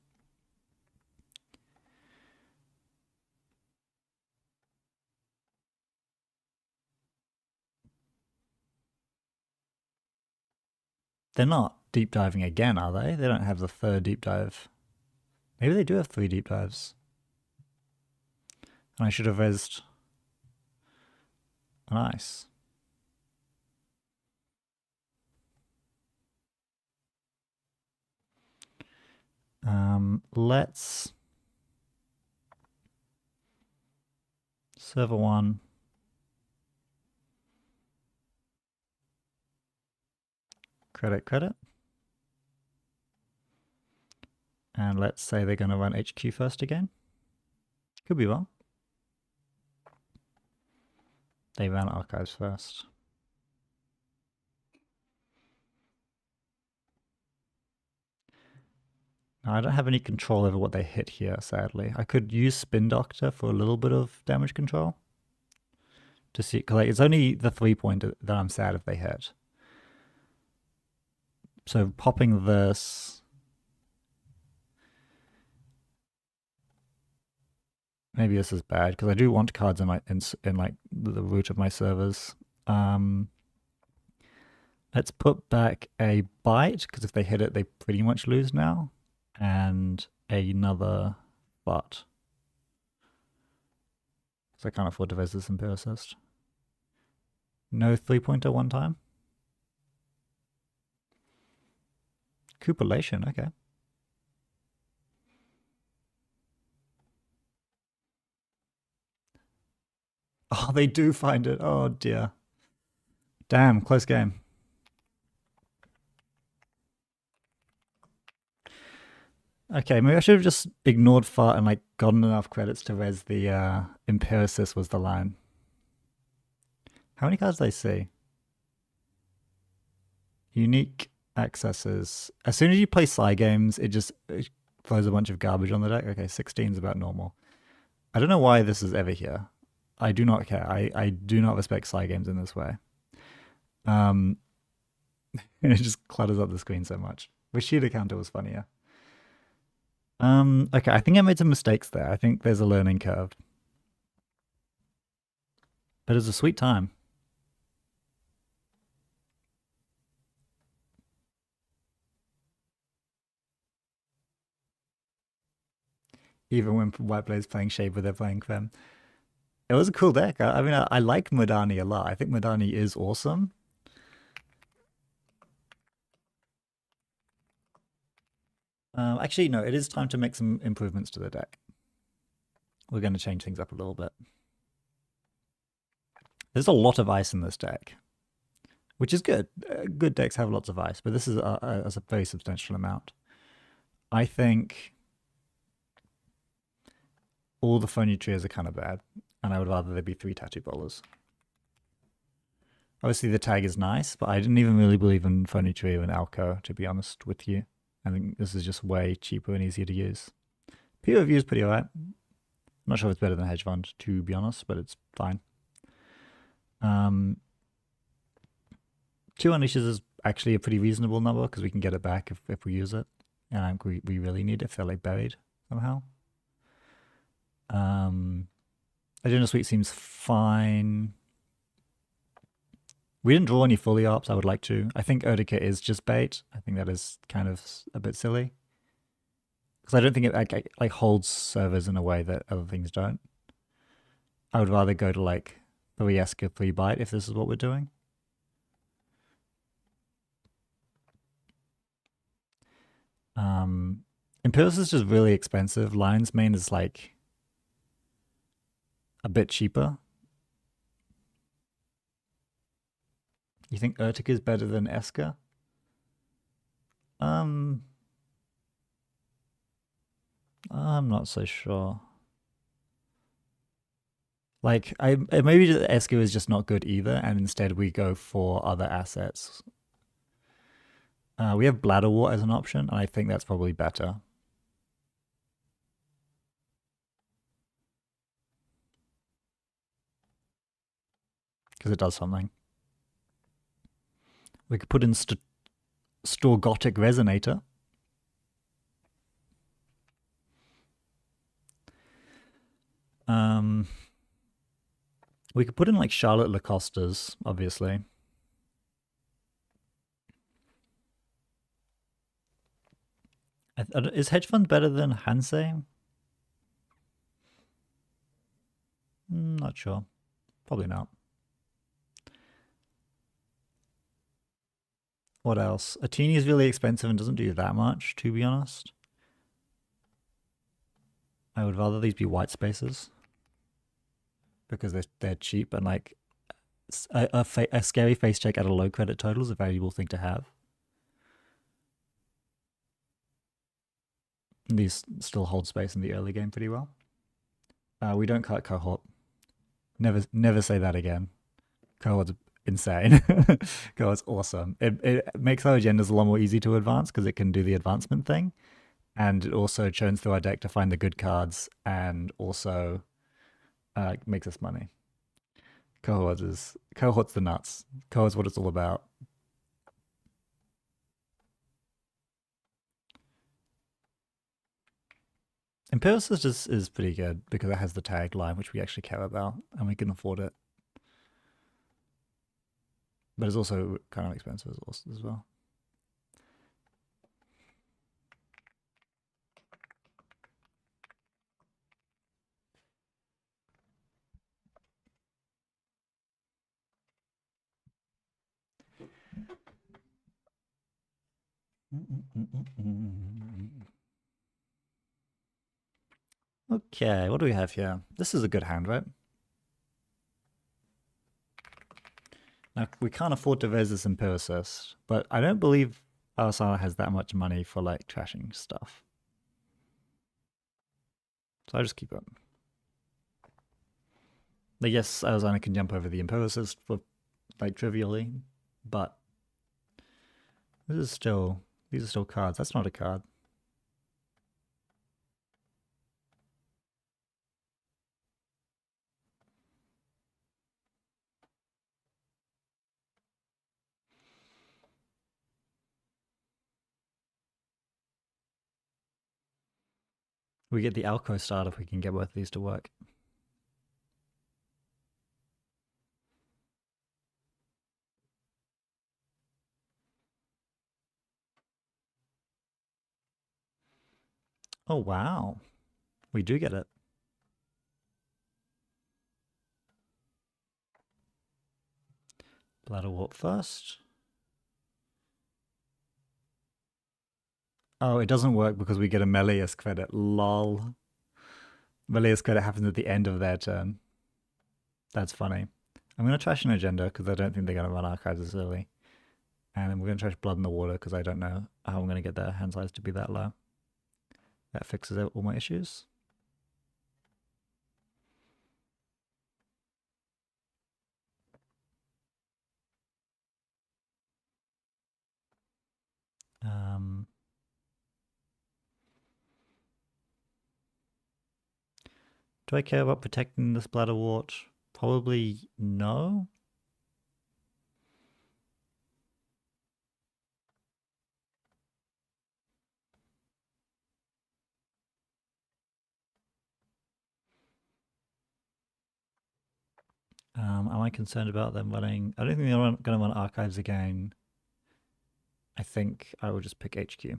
They're not deep diving again, are they? They don't have the 3rd deep dive. Maybe they do have 3 deep dives. And I should have resed an ice. Let's server 1. Credit. And let's say they're going to run HQ first again. Could be wrong. They ran archives first. Now, I don't have any control over what they hit here, sadly. I could use Spin Doctor for a little bit of damage control. To see, because like, it's only the 3-point that I'm sad if they hit. So popping this... Maybe this is bad, because I do want cards in like the root of my servers. Let's put back a bite, because if they hit it, they pretty much lose now. And another but. Because I can't afford to res this Empiricist. No 3-pointer one time. Cupulation, okay. Oh, they do find it. Oh dear. Damn, close game. Okay, maybe I should have just ignored fart and like gotten enough credits to res the Empiricist was the line. How many cards did I see? Unique accesses. As soon as you play Psy games, it throws a bunch of garbage on the deck. Okay, 16 is about normal. I don't know why this is ever here. I do not care. I do not respect Psy games in this way. Um, it just clutters up the screen so much. Rashida counter was funnier. Okay, I think I made some mistakes there. I think there's a learning curve. But it's a sweet time. Even when White plays playing Shade, they're playing Clem. It was a cool deck. I mean, I like Modani a lot. I think Modani is awesome. Actually, no, it is time to make some improvements to the deck. We're going to change things up a little bit. There's a lot of ice in this deck, which is good. Good decks have lots of ice, but this is a very substantial amount. I think all the phony trios are kind of bad, and I would rather there be 3 tattoo bowlers. Obviously, the tag is nice, but I didn't even really believe in phony trio and Alcoa, to be honest with you. I think this is just way cheaper and easier to use. Peer review is pretty alright. I'm not sure if it's better than hedge fund, to be honest, but it's fine. 2 unleashes is actually a pretty reasonable number because we can get it back if we use it. And I think we really need it if they're like buried somehow. Agenda Suite seems fine. We didn't draw any fully ops. I would like to. I think Odica is just bait. I think that is kind of a bit silly. Because I don't think it like holds servers in a way that other things don't. I would rather go to like 3 Esker, 3 bite if this is what we're doing. Imperius is just really expensive. Lion's Mane is like a bit cheaper. You think Urtica is better than Esker? I'm not so sure. Like, maybe Esker is just not good either, and instead we go for other assets. We have Bladderwort as an option, and I think that's probably better. Because it does something. We could put in Storgotic Resonator. We could put in like Charlotte Lacostas, obviously. Is Hedge Fund better than Hansei? Not sure. Probably not. What else? Atini is really expensive and doesn't do that much, to be honest. I would rather these be white spaces. Because they're cheap and like a scary face check at a low credit total is a valuable thing to have. These still hold space in the early game pretty well. We don't cut cohort. Never say that again. Cohort's insane. Cohort's awesome. It makes our agendas a lot more easy to advance because it can do the advancement thing. And it also churns through our deck to find the good cards and also makes us money. Cohort's the nuts. Cohort's what it's all about. Empiricist is pretty good because it has the tagline, which we actually care about, and we can afford it. But it's also kind of expensive as well. Okay, what do we have here? This is a good hand, right? Now, we can't afford to res this Empiricist, but I don't believe Arasana has that much money for like trashing stuff. So I just keep it. Like, yes, Arizona can jump over the Empiricist for, like, trivially, but these are still cards. That's not a card. We get the Alcoa start if we can get both of these to work. Oh, wow. We do get it. Bladderwort first. Oh, it doesn't work because we get a Melius credit. Lol. Melius credit happens at the end of their turn. That's funny. I'm going to trash an agenda because I don't think they're going to run archives this early. And we're going to trash Blood in the Water because I don't know how I'm going to get their hand size to be that low. That fixes all my issues. Do I care about protecting this Bladderwort? Probably no. Am I concerned about them running? I don't think they're going to run archives again. I think I will just pick HQ.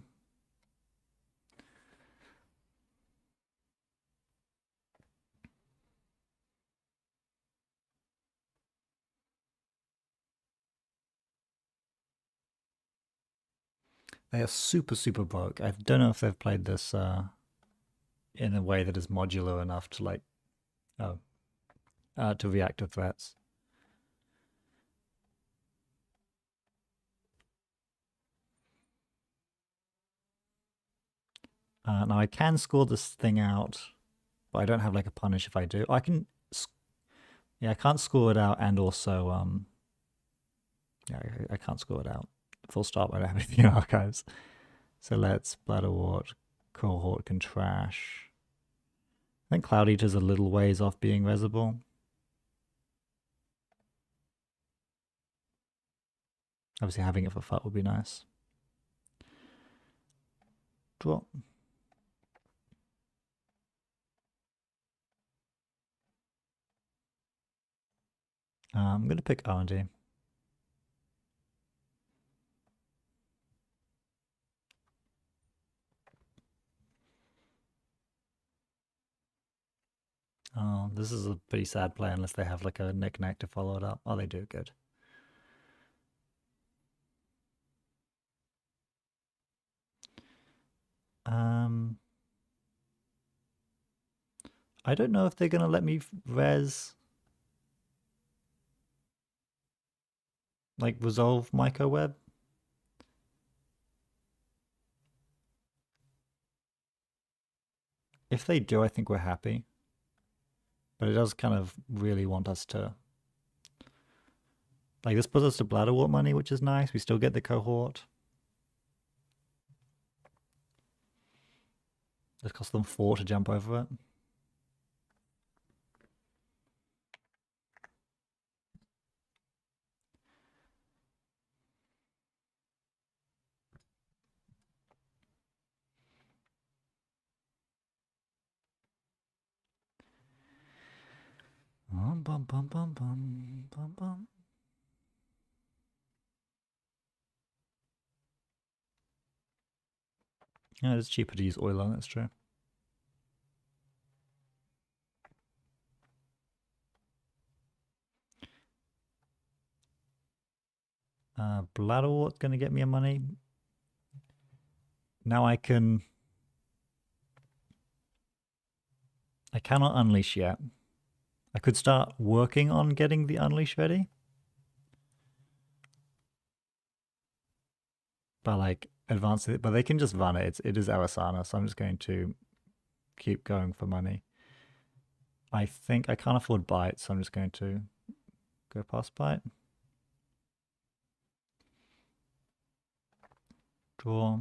They are super, super broke. I don't know if they've played this in a way that is modular enough to like, to react to threats. Now I can score this thing out, but I don't have like a punish if I do. I can, yeah, I can't score it out, and also, yeah, I can't score it out. Full stop. I don't have anything in archives. So let's Bladderwort, Cohort can trash. I think Cloud Eater's a little ways off being resable. Obviously, having it for FUT would be nice. Draw. I'm going to pick R&D. Oh, this is a pretty sad play unless they have like a knick-knack to follow it up. Oh, they do. Good. I don't know if they're going to let me res, like, resolve microweb. If they do, I think we're happy. But it does kind of really want us to... Like, this puts us to Bladderwort money, which is nice. We still get the cohort. It costs them 4 to jump over it. Bum, bum, bum, bum, bum, bum, bum. Yeah, it's cheaper to use oil on, that's true. Bladderwort's going to get me a money. Now I cannot unleash yet. I could start working on getting the unleash ready. But like advance it, but they can just run it. It is Arasana, so I'm just going to keep going for money. I think I can't afford bite, so I'm just going to go past bite. Draw.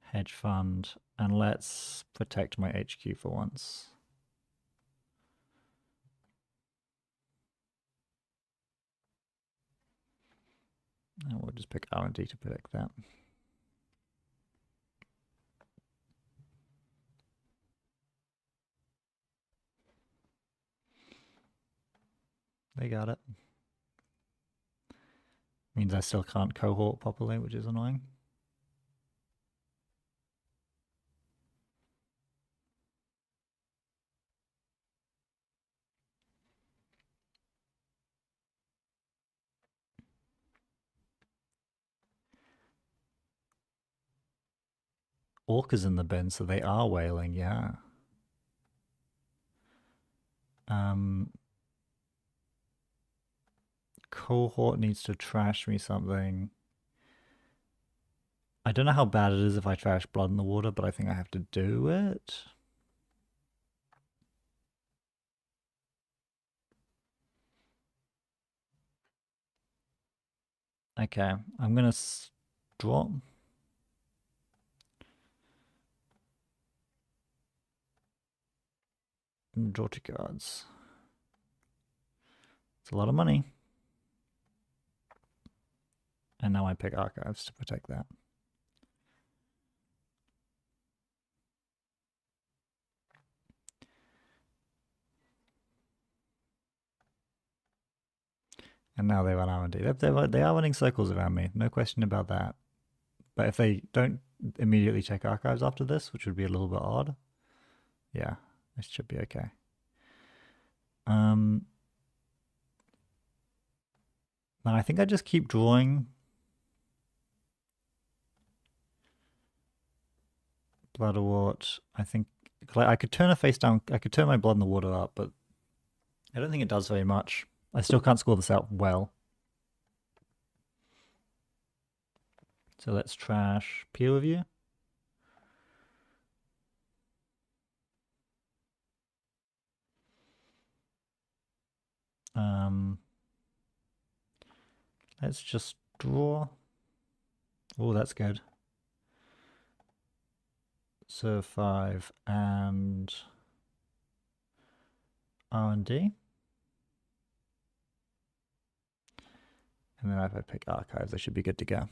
Hedge fund. And let's protect my HQ for once. And we'll just pick R&D to protect that. They got it. Means I still can't cohort properly, which is annoying. Orca's in the bin, so they are whaling, yeah. Cohort needs to trash me something. I don't know how bad it is if I trash blood in the water, but I think I have to do it. Okay, I'm gonna draw. Draw 2 cards. It's a lot of money. And now I pick archives to protect that. And now they run R&D. They are running circles around me, no question about that. But if they don't immediately check archives after this, which would be a little bit odd, yeah, this should be okay. Now I think I just keep drawing Bloodwort. I think I could turn a face down. I could turn my blood in the water up, but I don't think it does very much. I still can't score this out well. So let's trash peer review. Let's just draw. Oh, that's good. Serve 5 and R&D. And then if I pick archives, I should be good to go.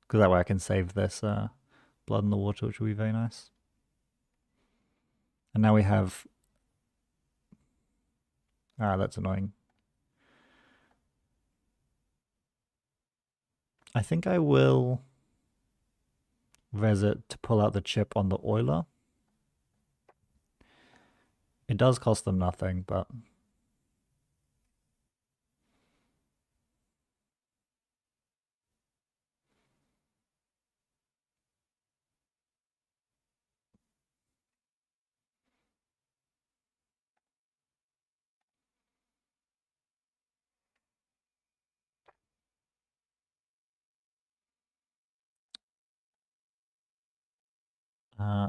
Because that way I can save this blood in the water, which will be very nice. And now we have... Ah, that's annoying. I think I will res it to pull out the chip on the oiler. It does cost them nothing, but...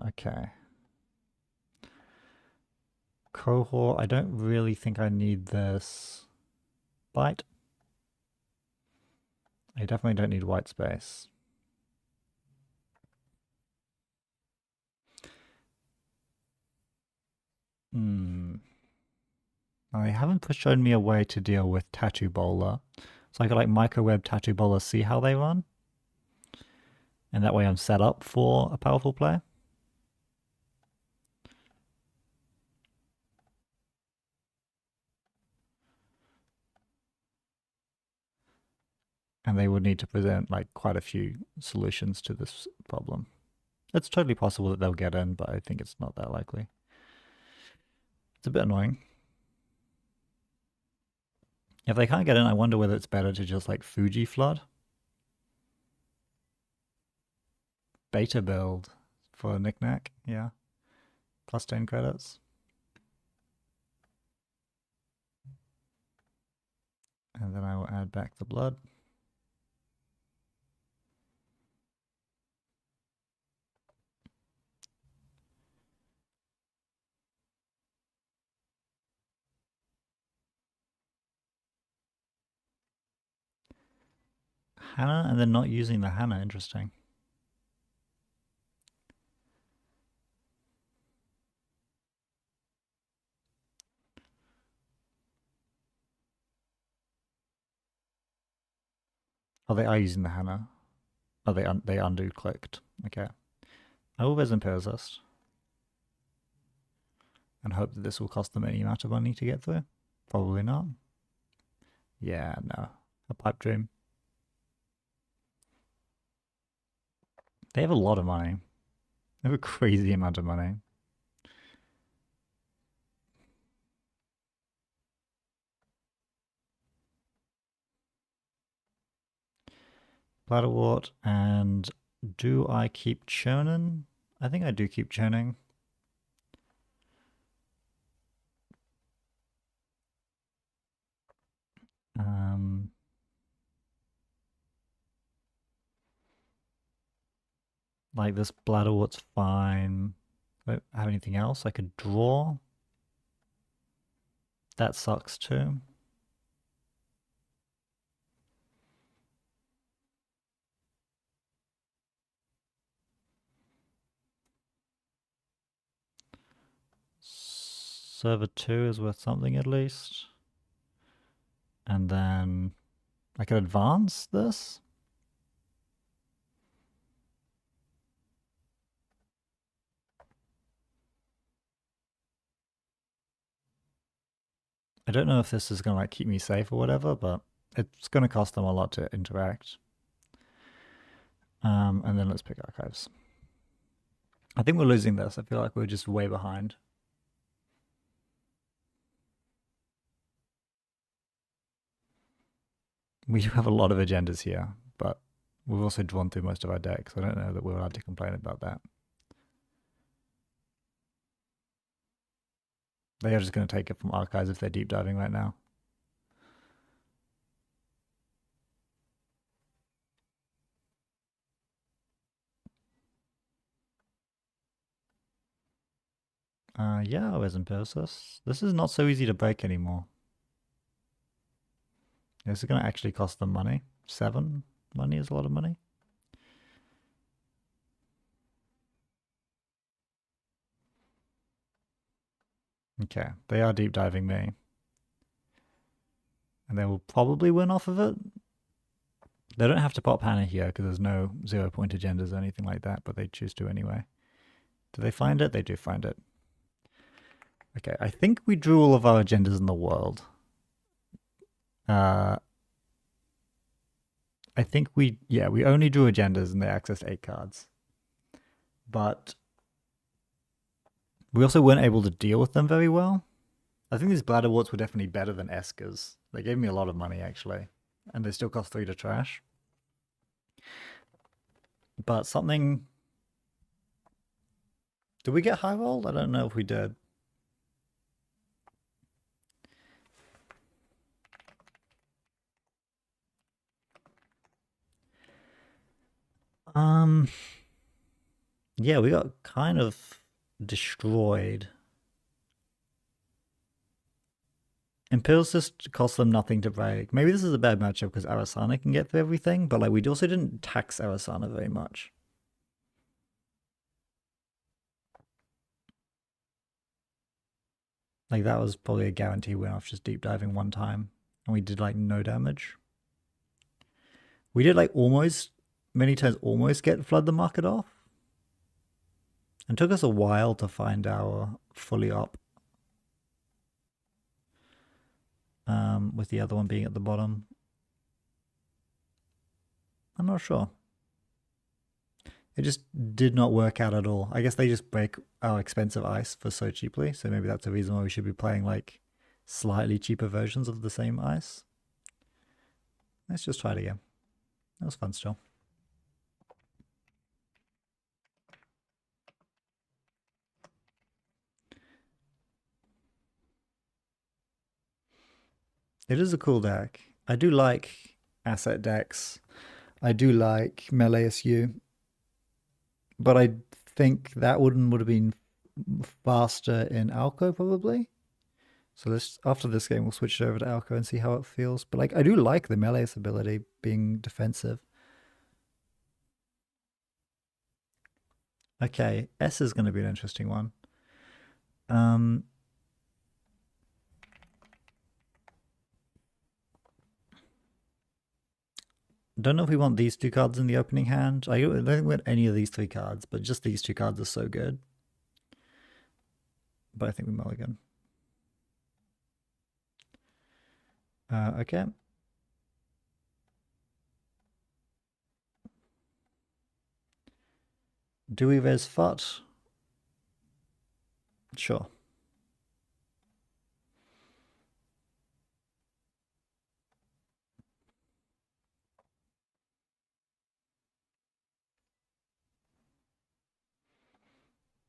okay. Cohort, I don't really think I need this. Bite. I definitely don't need white space. They haven't shown me a way to deal with Tattoo Bowler. So I could like microweb Tattoo Bowler, see how they run. And that way I'm set up for a powerful play. And they would need to present like quite a few solutions to this problem. It's totally possible that they'll get in, but I think it's not that likely. It's a bit annoying. If they can't get in, I wonder whether it's better to just like Fuji flood. Beta build for a knickknack, yeah. Plus 10 credits. And then I will add back the blood. Hannah and then not using the Hannah. Interesting. Oh, they are using the Hannah. Oh, they undo clicked. Okay. I will res Empiricist and hope that this will cost them any amount of money to get through. Probably not. Yeah, no. A pipe dream. They have a lot of money. They have a crazy amount of money. Bladderwort, and do I keep churning? I think I do keep churning. Like this Bladderwort's fine. I don't have anything else I could draw. That sucks too. Server 2 is worth something at least. And then I could advance this. I don't know if this is gonna like keep me safe or whatever, but it's gonna cost them a lot to interact. And then let's pick archives. I think we're losing this. I feel like we're just way behind. We do have a lot of agendas here, but we've also drawn through most of our decks. I don't know that we're allowed to complain about that. They are just going to take it from archives if they're deep diving right now. Yeah, where's Empiricist? This is not so easy to break anymore. This is going to actually cost them money. 7 money is a lot of money. Okay, they are deep diving me. And they will probably win off of it. They don't have to pop Hannah here because there's no 0-point agendas or anything like that, but they choose to anyway. Do they find it? They do find it. Okay, I think we drew all of our agendas in the world. I think we only drew agendas and they accessed 8 cards. But we also weren't able to deal with them very well. I think these Bladderworts were definitely better than Eskers. They gave me a lot of money, actually. And they still cost 3 to trash. But something... Did we get high rolled? I don't know if we did. Yeah, we got kind of destroyed. Empiricist cost them nothing to break. Maybe this is a bad matchup because Arasana can get through everything, but like we also didn't tax Arasana very much. Like that was probably a guarantee win off just deep diving one time. And we did like no damage. We did like almost, many times almost get Flood the Market off. And took us a while to find our fully up. With the other one being at the bottom. I'm not sure. It just did not work out at all. I guess they just break our expensive ice for so cheaply. So maybe that's a reason why we should be playing like slightly cheaper versions of the same ice. Let's just try it again. That was fun still. It is a cool deck. I do like asset decks. I do like melee SU. But I think that would have been faster in Alco probably. So this after this game, we'll switch it over to Alcoa and see how it feels. But like, I do like the melee's ability being defensive. Okay, S is going to be an interesting one. Don't know if we want these two cards in the opening hand. I don't think we want any of these three cards, but just these two cards are so good. But I think we mulligan. Okay. Do we res Fut? Sure.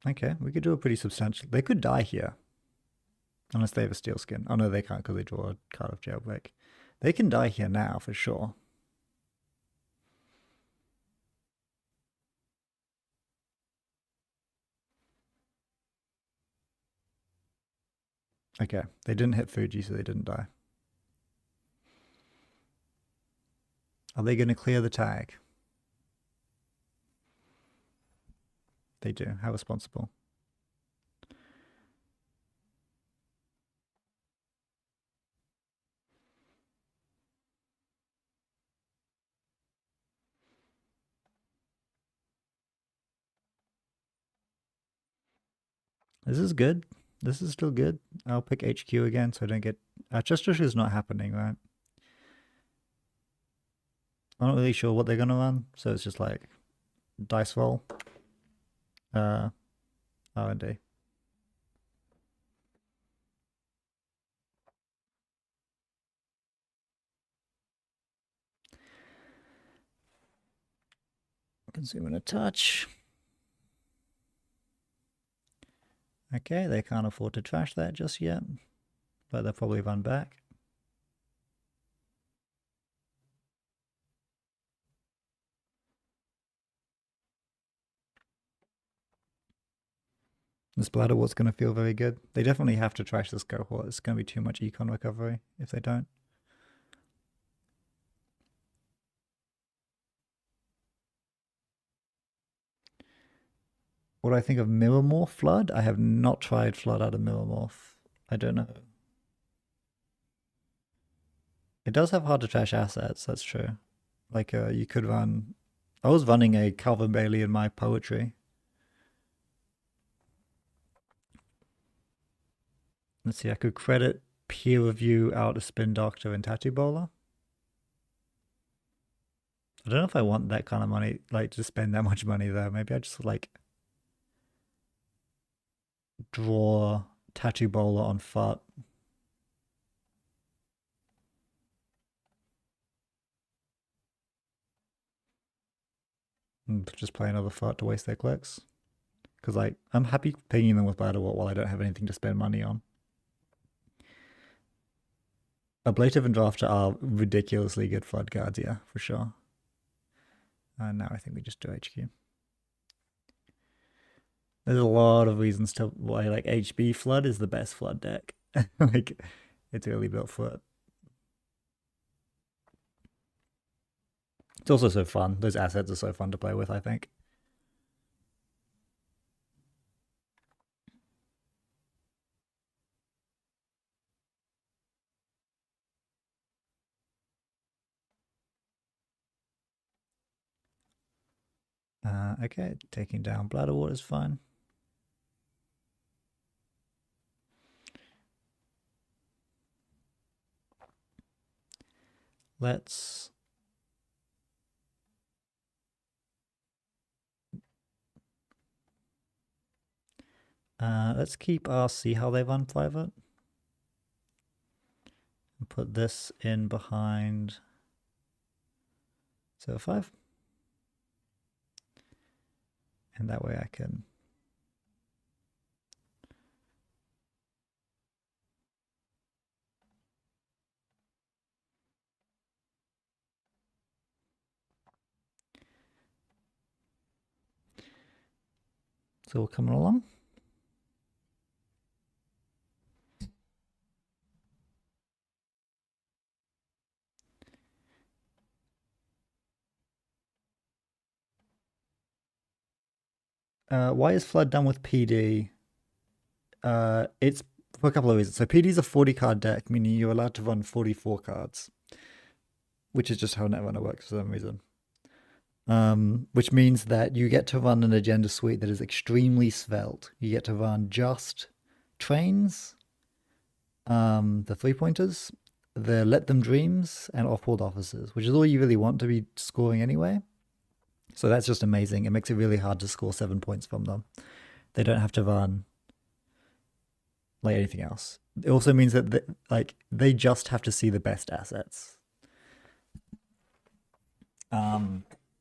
Okay, we could do a pretty substantial. They could die here. Unless they have a steel skin. Oh no, they can't because they draw a card of jailbreak. They can die here now for sure. Okay, they didn't hit Fuji, so they didn't die. Are they going to clear the tag? They do. How responsible. This is good. This is still good. I'll pick HQ again so I don't get... Chester is not happening, right? I'm not really sure what they're going to run, so it's just like dice roll. R&D. Consuming a touch. Okay, they can't afford to trash that just yet, but they'll probably run back. This Bladder War's going to feel very good. They definitely have to trash this cohort. It's going to be too much econ recovery if they don't. What do I think of Mirrormorph Flood? I have not tried Flood out of Mirrormorph. I don't know. It does have hard to trash assets, that's true. Like, you could run... I was running a Calvin Bailey in my poetry. Let's see, I could credit Peer Review out a Spin Doctor and Tattoo Bowler. I don't know if I want that kind of money, like, to spend that much money there. Maybe I just, like, draw Tattoo Bowler on Fut. And just play another Fut to waste their clicks. Because, like, I'm happy pinging them with Battle while I don't have anything to spend money on. Ablative and Drafter are ridiculously good flood cards, yeah, for sure. And now I think we just do HQ. There's a lot of reasons to why, like, HB Flood is the best flood deck. Like, it's really built for it. It's also so fun. Those assets are so fun to play with, I think. Okay, taking down Bladder Water is fine. Let's keep our see how they run private. And put this in behind 05. And that way I can so we're coming along. Why is Flood done with PD? It's for a couple of reasons. So PD is a 40 card deck, meaning you're allowed to run 44 cards, which is just how Netrunner works for some reason. Which means that you get to run an agenda suite that is extremely svelte. You get to run just trains, the 3-pointers, the Let Them Dreams, and Off-World Officers, which is all you really want to be scoring anyway. So that's just amazing. It makes it really hard to score 7 points from them. They don't have to run like anything else. It also means that they just have to see the best assets.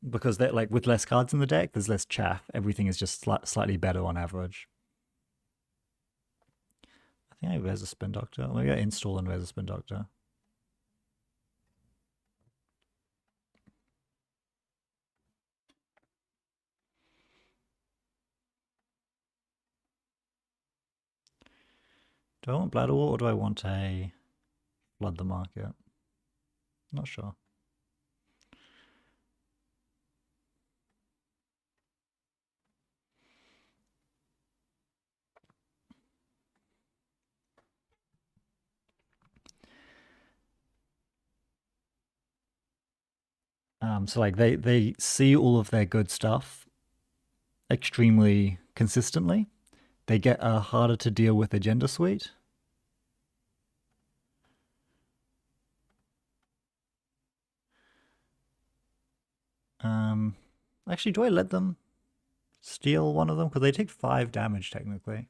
Because they're like with less cards in the deck, there's less chaff. Everything is just slightly better on average. I think I res a Spin Doctor. Maybe I install and res a Spin Doctor. Do I want Bladder Wall or do I want a Flood the Market? Not sure. So like they see all of their good stuff extremely consistently. They get a harder to deal with agenda suite. Actually, do I let them steal one of them? Because they take 5 damage technically.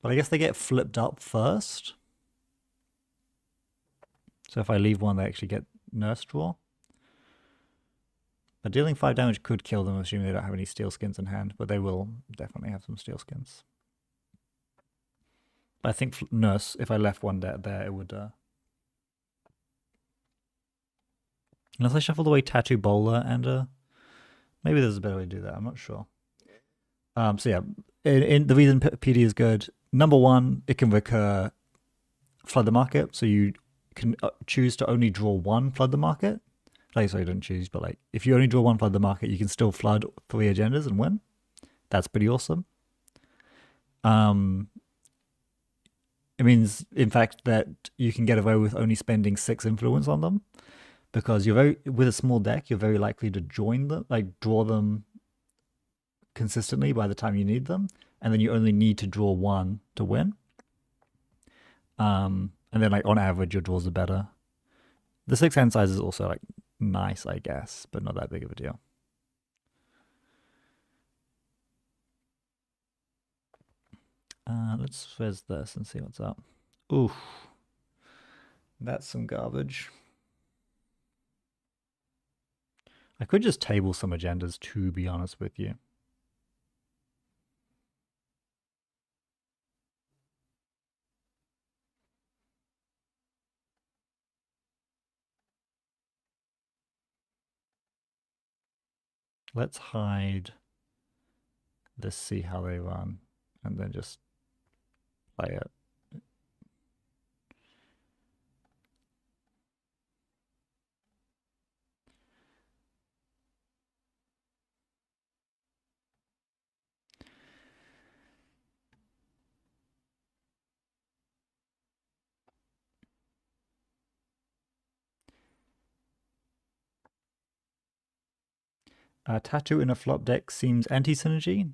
But I guess they get flipped up first. So if I leave one, they actually get nurse draw. But dealing 5 damage could kill them, assuming they don't have any steel skins in hand. But they will definitely have some steel skins. But I think nurse, if I left one there, it would... Unless I shuffled away Tattoo Bowler and... maybe there's a better way to do that. I'm not sure. So yeah, the reason PD is good, number one, it can recur Flood the Market. So you can choose to only draw one Flood the Market. Like, sorry, don't choose, but like if you only draw one Flood the Market, you can still flood 3 agendas and win. That's pretty awesome. It means, in fact, that you can get away with only spending 6 influence on them, because with a small deck, you're very likely to join them, like draw them consistently by the time you need them, and then you only need to draw 1 to win. And then like on average, your draws are better. The 6 hand size is also like nice, I guess, but not that big of a deal. Let's fizz this and see what's up. Oof. That's some garbage. I could just table some agendas, to be honest with you. Let's hide this, see how they run, and then just play it. Tattoo in a flop deck seems anti-synergy.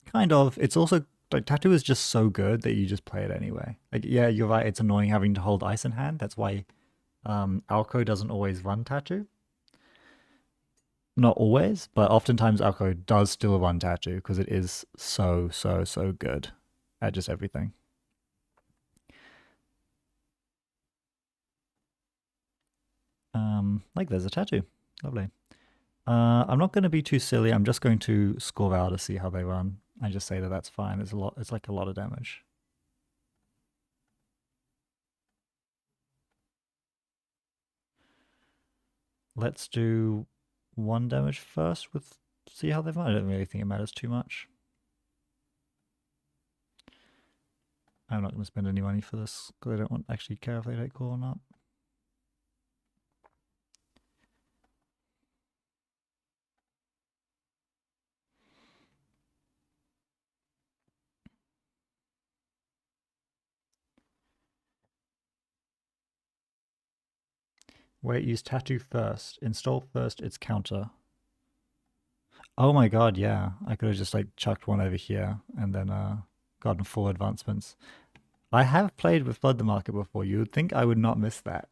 Kind of. It's also like Tattoo is just so good that you just play it anyway. Like, yeah, you're right. It's annoying having to hold ice in hand. That's why Alco doesn't always run Tattoo. Not always, but oftentimes Alco does still run Tattoo because it is so good at just everything. Like there's a Tattoo. Lovely. I'm not going to be too silly. I'm just going to score out to see how they run. I just say that that's fine. It's a lot. It's like a lot of damage. Let's do 1 damage first with see how they run. I don't really think it matters too much. I'm not going to spend any money for this because I don't actually care if they take core or not. Wait, use tattoo first. Install first its counter. Oh my god, yeah. I could have just like chucked one over here and then gotten full advancements. I have played with Flood the Market before. You would think I would not miss that.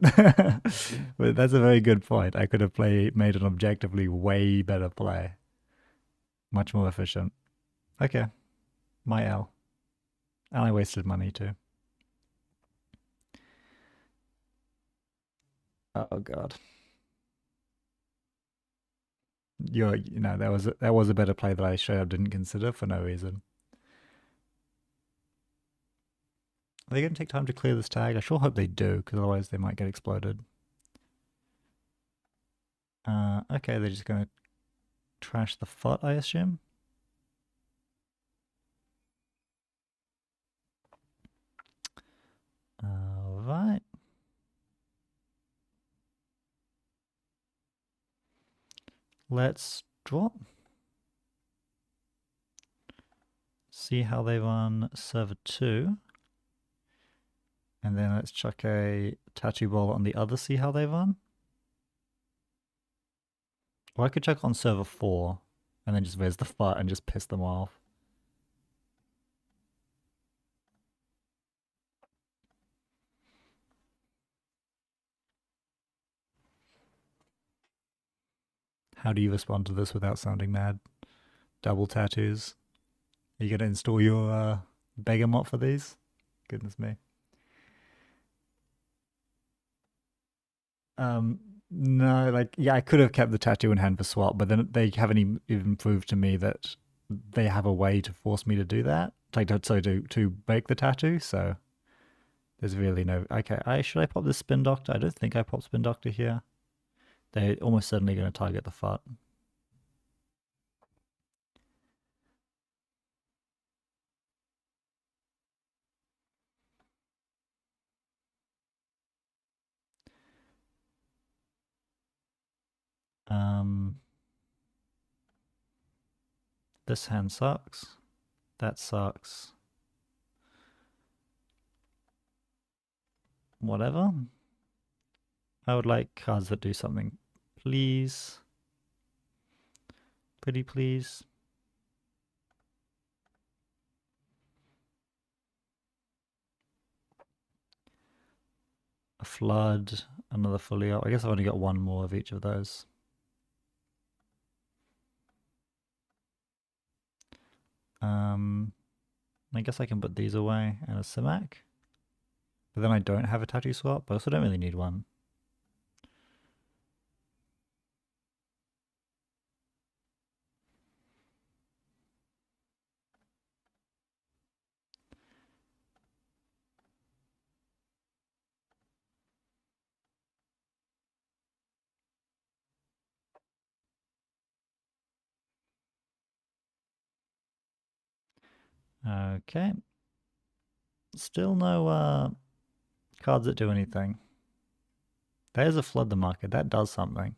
But that's a very good point. I could have made an objectively way better play. Much more efficient. Okay. My L. And I wasted money too. Oh god. That was a better play that I straight up didn't consider for no reason. Are they going to take time to clear this tag? I sure hope they do, because otherwise they might get exploded. Okay, they're just going to trash the FOT, I assume. Alright. Let's drop. See how they run server 2. And then let's chuck a tattoo ball on the other, see how they run. Or I could chuck on server 4 and then just raise the FOT and just piss them off. How do you respond to this without sounding mad? Double tattoos. Are you going to install your beggar mod for these? Goodness me. No, like, yeah, I could have kept the tattoo in hand for swap, but then they haven't even proved to me that they have a way to force me to do that. Like, to break the tattoo, so there's really no... Okay, should I pop this Spin Doctor? I don't think I pop Spin Doctor here. They're almost certainly going to target the FUT. This hand sucks. That sucks. Whatever. I would like cards that do something. Please. Pretty please. A flood, another folio. I guess I've only got one more of each of those. I guess I can put these away and a Simac. But then I don't have a tattoo swap, but I also don't really need one. Okay. Still no cards that do anything. There's a Flood the Market. That does something.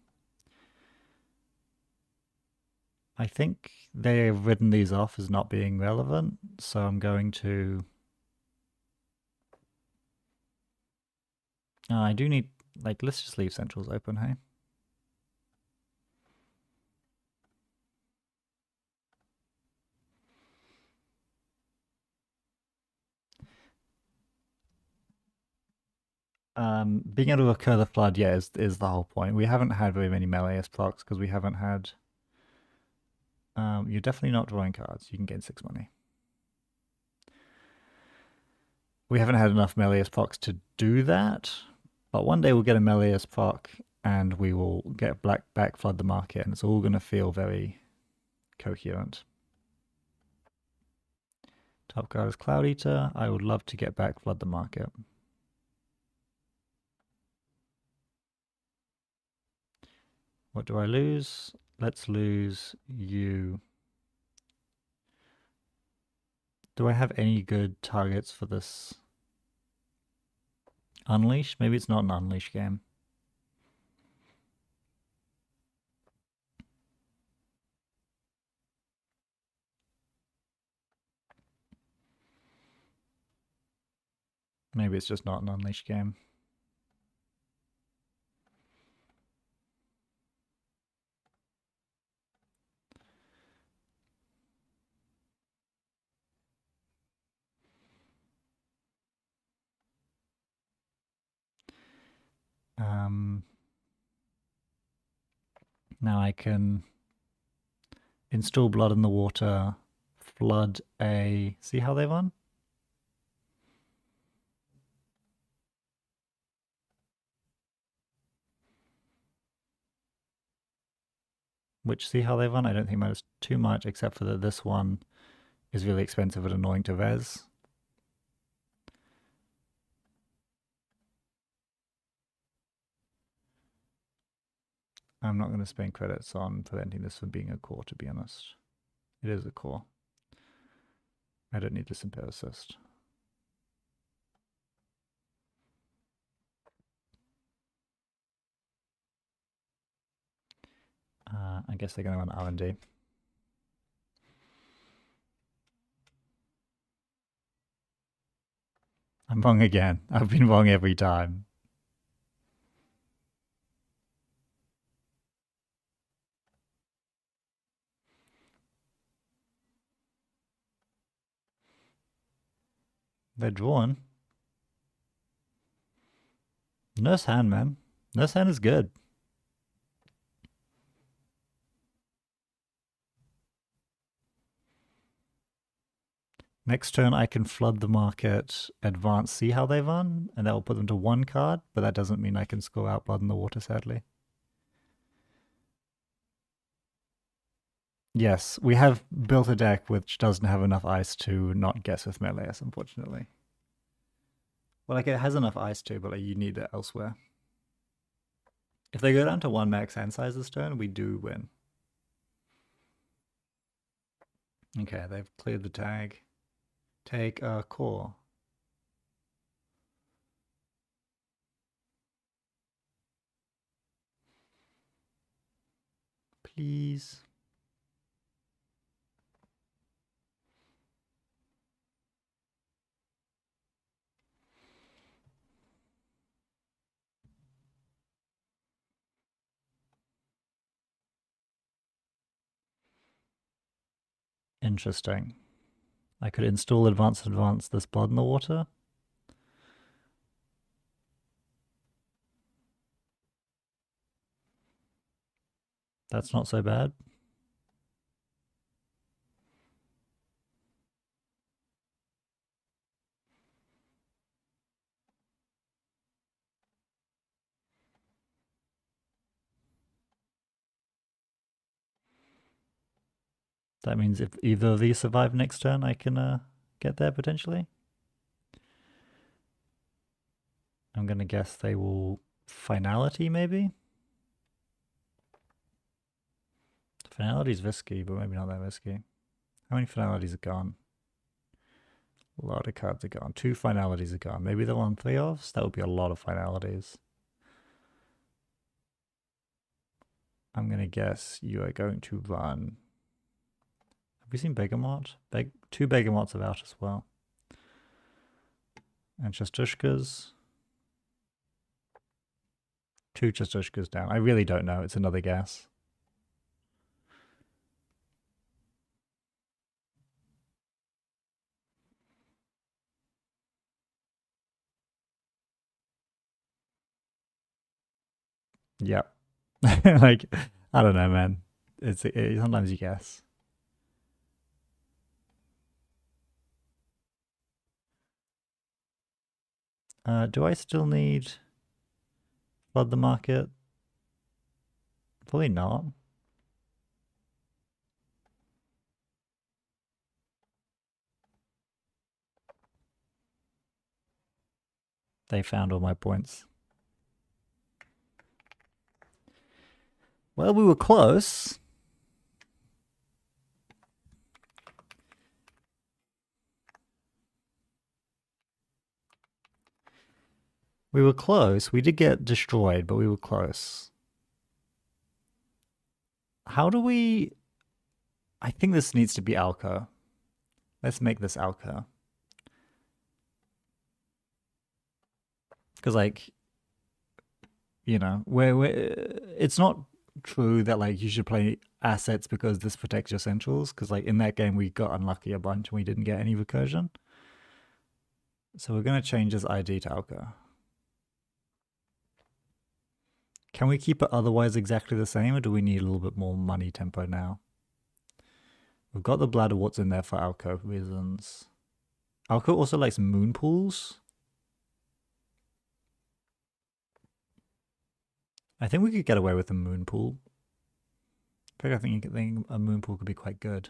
I think they've written these off as not being relevant, so I'm going to... I do need... Like, let's just leave Centrals open, hey? Being able to occur the flood, yeah, is the whole point. We haven't had very many meleeist procs because we haven't had... you're definitely not drawing cards. You can gain 6 money. We haven't had enough meleeist procs to do that, but one day we'll get a meleeist proc and we will get back flood the market, and it's all going to feel very coherent. Top card is Cloud Eater. I would love to get back flood the market. What do I lose? Let's lose you. Do I have any good targets for this? Unleash? Maybe it's not an Unleash game. Maybe it's just not an Unleash game. Now I can install Blood in the Water, flood a... See how they won? Which, see how they won? I don't think matters too much, except for that this one is really expensive and annoying to res. I'm not going to spend credits on preventing this from being a core, to be honest. It is a core. I don't need this impair assist. I guess they're going to run R&D. I'm wrong again. I've been wrong every time. They're drawn. Nurse Hand, man. Nurse Hand is good. Next turn, I can flood the market, advance, see how they run, and that will put them to 1 card, but that doesn't mean I can score out Blood in the Water, sadly. Yes, we have built a deck which doesn't have enough ice to not guess with melees, unfortunately. Well, like, it has enough ice too, but like, you need it elsewhere. If they go down to 1 max hand size this turn, we do win. Okay, they've cleared the tag. Take a core. Please. Interesting. I could install advance this Blood in the Water. That's not so bad. That means if either of these survive next turn, I can get there potentially. I'm going to guess they will Finality, maybe? Finality's risky, but maybe not that risky. How many Finalities are gone? A lot of cards are gone. 2 Finalities are gone. Maybe they'll on 3 offs? That would be a lot of Finalities. I'm going to guess you are going to run... Have we seen Begamot? 2 Begamots are out as well. And Chastushkas. 2 Chastushkas down. I really don't know. It's another guess. Yep. Like, I don't know, man. Sometimes you guess. Do I still need flood the market? Probably not. They found all my points. Well, we were close. We were close. We did get destroyed, but we were close. How do we... I think this needs to be Alcoa. Let's make this Alcoa. Because, like, you know, it's not true that, like, you should play assets because this protects your centrals. Because, like, in that game, we got unlucky a bunch and we didn't get any recursion. So we're going to change this ID to Alcoa. Can we keep it otherwise exactly the same, or do we need a little bit more money tempo now? We've got the bladder warts in there for Alcoa reasons. Alcoa also likes moon pools. I think we could get away with a moon pool. I think a moon pool could be quite good.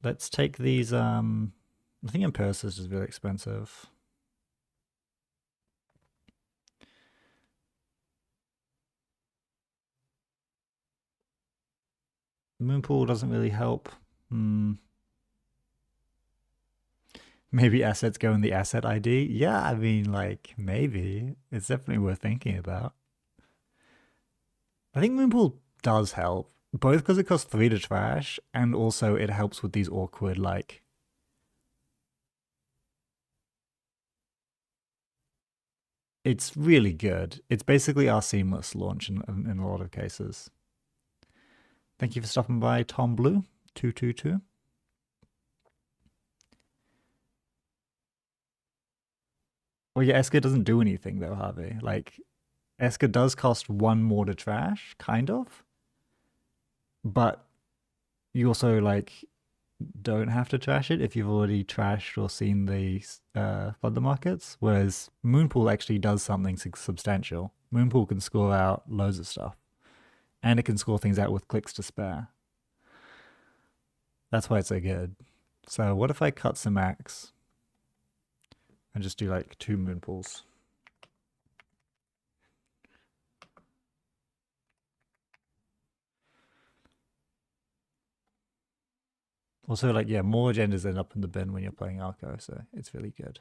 Let's take these. I think Empiricist is really expensive. Moonpool doesn't really help. Maybe assets go in the asset ID. Yeah, I mean, like, maybe. It's definitely worth thinking about. I think Moonpool does help, both because it costs 3 to trash, and also it helps with these awkward, like... It's really good. It's basically our seamless launch in a lot of cases. Thank you for stopping by, Tom Blue 222. Well, yeah, Esker doesn't do anything though, Harvey. Like, Esker does cost 1 more to trash, kind of. But you also, like, don't have to trash it if you've already trashed or seen the flood the markets. Whereas Moonpool actually does something substantial. Moonpool can score out loads of stuff. And it can score things out with clicks to spare. That's why it's so good. So what if I cut some max and just do like 2 Moonpools? Also, like, yeah, more agendas end up in the bin when you're playing Arco, so it's really good.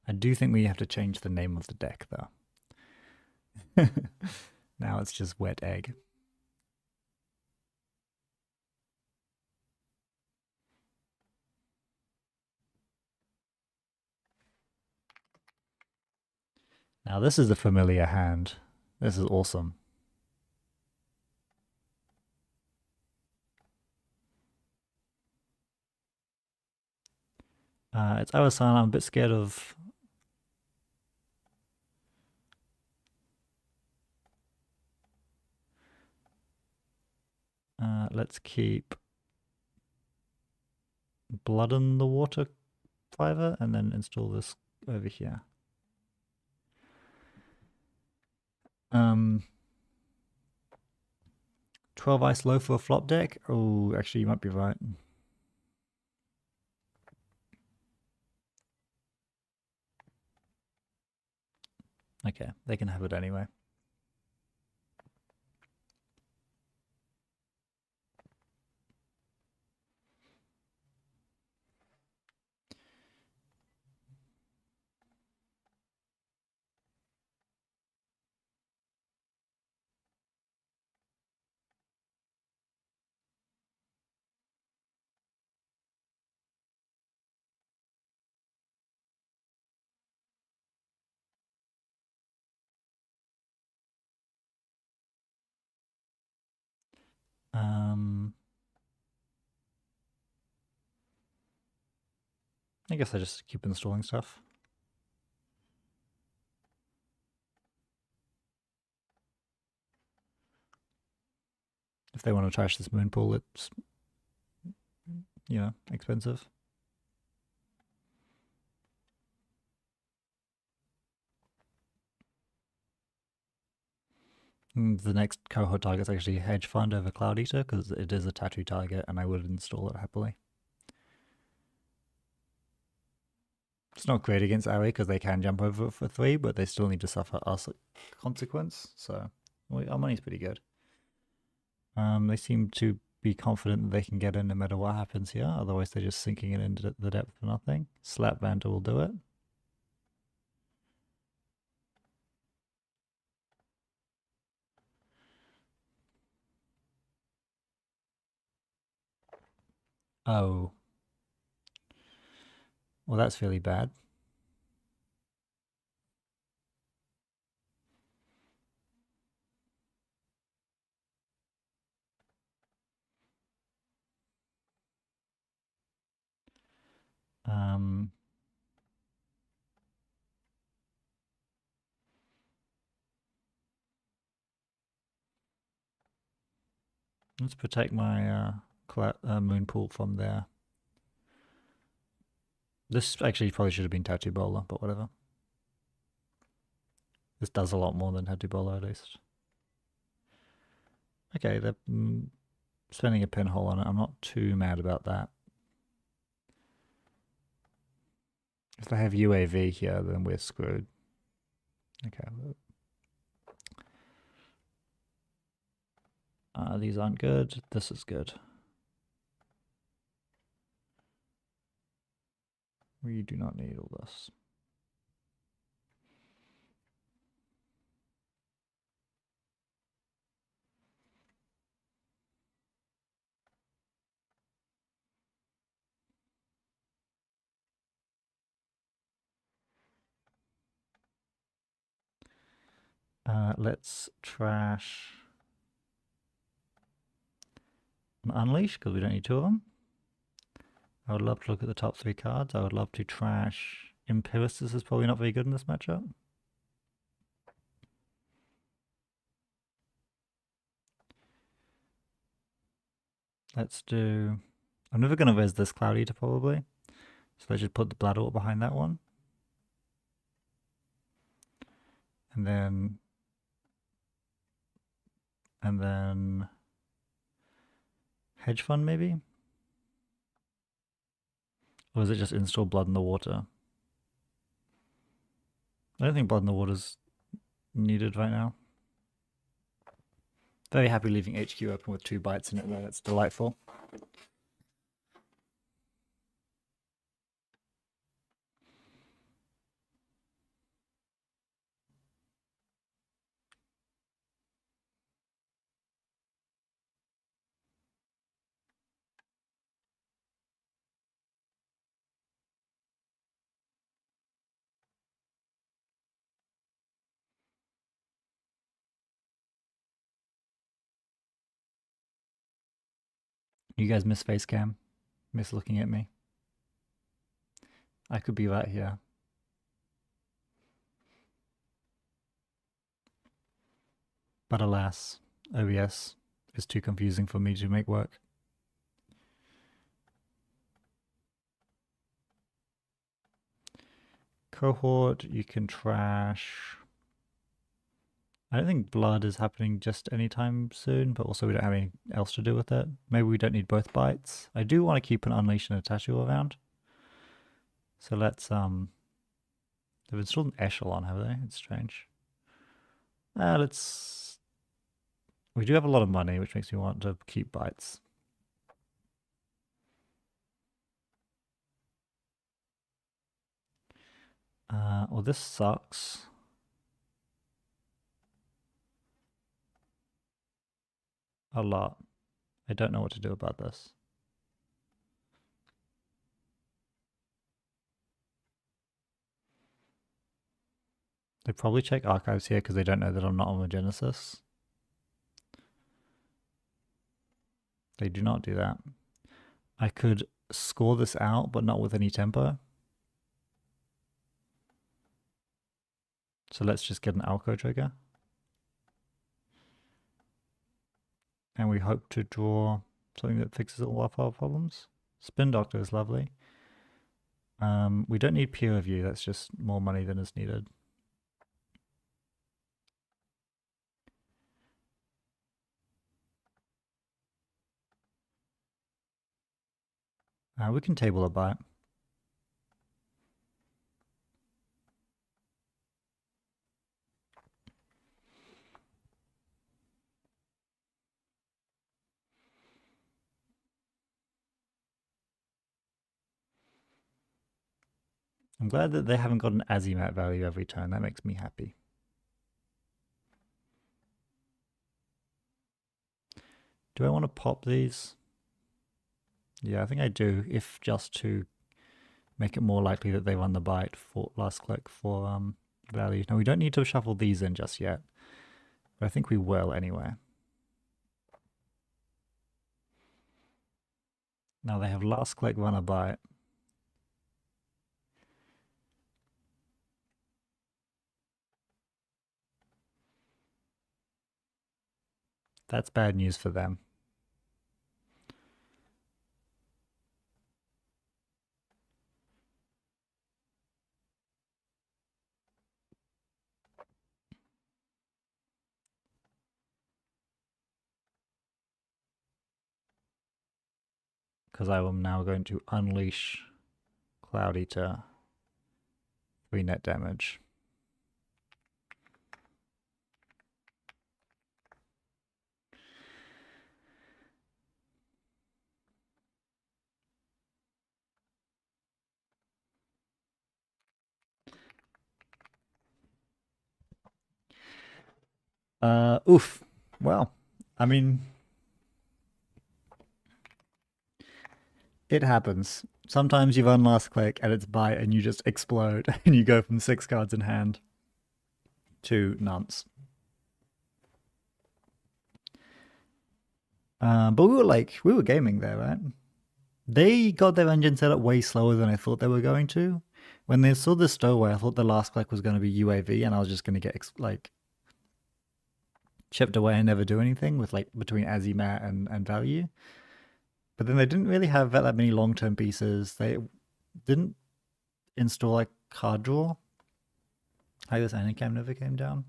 I do think we have to change the name of the deck, though. Now it's just Wet Egg. Now this is a familiar hand. This is awesome. It's Awasana. I'm a bit scared of... let's keep Blood in the Water Fiver and then install this over here. 12 ice low for a flop deck? Oh, actually, you might be right. Okay, they can have it anyway. I guess I just keep installing stuff. If they want to trash this moon pool, it's, you know, expensive. The next cohort target is actually Hedge Fund over Cloud Eater because it is a tattoo target and I would install it happily. It's not great against AoE because they can jump over it for 3, but they still need to suffer us consequence. So our money's pretty good. They seem to be confident that they can get in no matter what happens here. Otherwise, they're just sinking it into the depth for nothing. Slap Vanta will do it. Oh. Well, that's fairly bad. Let's protect my moon pool from there. This actually probably should have been Tattoo Bowler, but whatever. This does a lot more than Tattoo Bowler, at least. Okay, they're spending a pinhole on it. I'm not too mad about that. If they have UAV here, then we're screwed. Okay. These aren't good. This is good. We do not need all this. Let's trash an Unleash, because we don't need two of them. I would love to look at the top three cards. I would love to trash Empiricist is probably not very good in this matchup. Let's do... I'm never going to res this Cloud Eater probably. So let's just put the Blood Orb behind that one. And then Hedge Fund maybe? Or is it just install Blood in the Water? I don't think Blood in the Water is needed right now. Very happy leaving HQ open with 2 bites in it though, that's delightful. You guys miss face cam? Miss looking at me? I could be right here. But alas, OBS is too confusing for me to make work. Cohort, you can trash. I don't think blood is happening just anytime soon, but also we don't have anything else to do with it. Maybe we don't need both bites. I do want to keep an Unleash and a Tattoo around. So let's, they've installed an Echelon, have they? It's strange. We do have a lot of money, which makes me want to keep bites. Well, this sucks. A lot. I don't know what to do about this. They probably check archives here because they don't know that I'm not on the Genesis. They do not do that. I could score this out, but not with any tempo. So let's just get an Alcoa trigger. And we hope to draw something that fixes all of our problems. Spin Doctor is lovely. We don't need peer review, that's just more money than is needed. We can table a bite. I'm glad that they haven't got an Azimat value every turn. That makes me happy. Do I want to pop these? Yeah, I think I do, if just to make it more likely that they run the bite for last click for value. Now we don't need to shuffle these in just yet, but I think we will anyway. Now they have last click run a bite. That's bad news for them. Because I am now going to unleash Cloud Eater 3 net damage. Oof. Well, I mean, it happens. Sometimes you run last click and it's bite and you just explode and you go from 6 cards in hand to nonce. But we were gaming there, right? They got their engine set up way slower than I thought they were going to. When they saw the stowaway, I thought the last click was going to be UAV and I was just going to get like chipped away and never do anything with like between Azimat and value. But then they didn't really have that many long-term pieces. They didn't install like card draw. Like this Anacam never came down.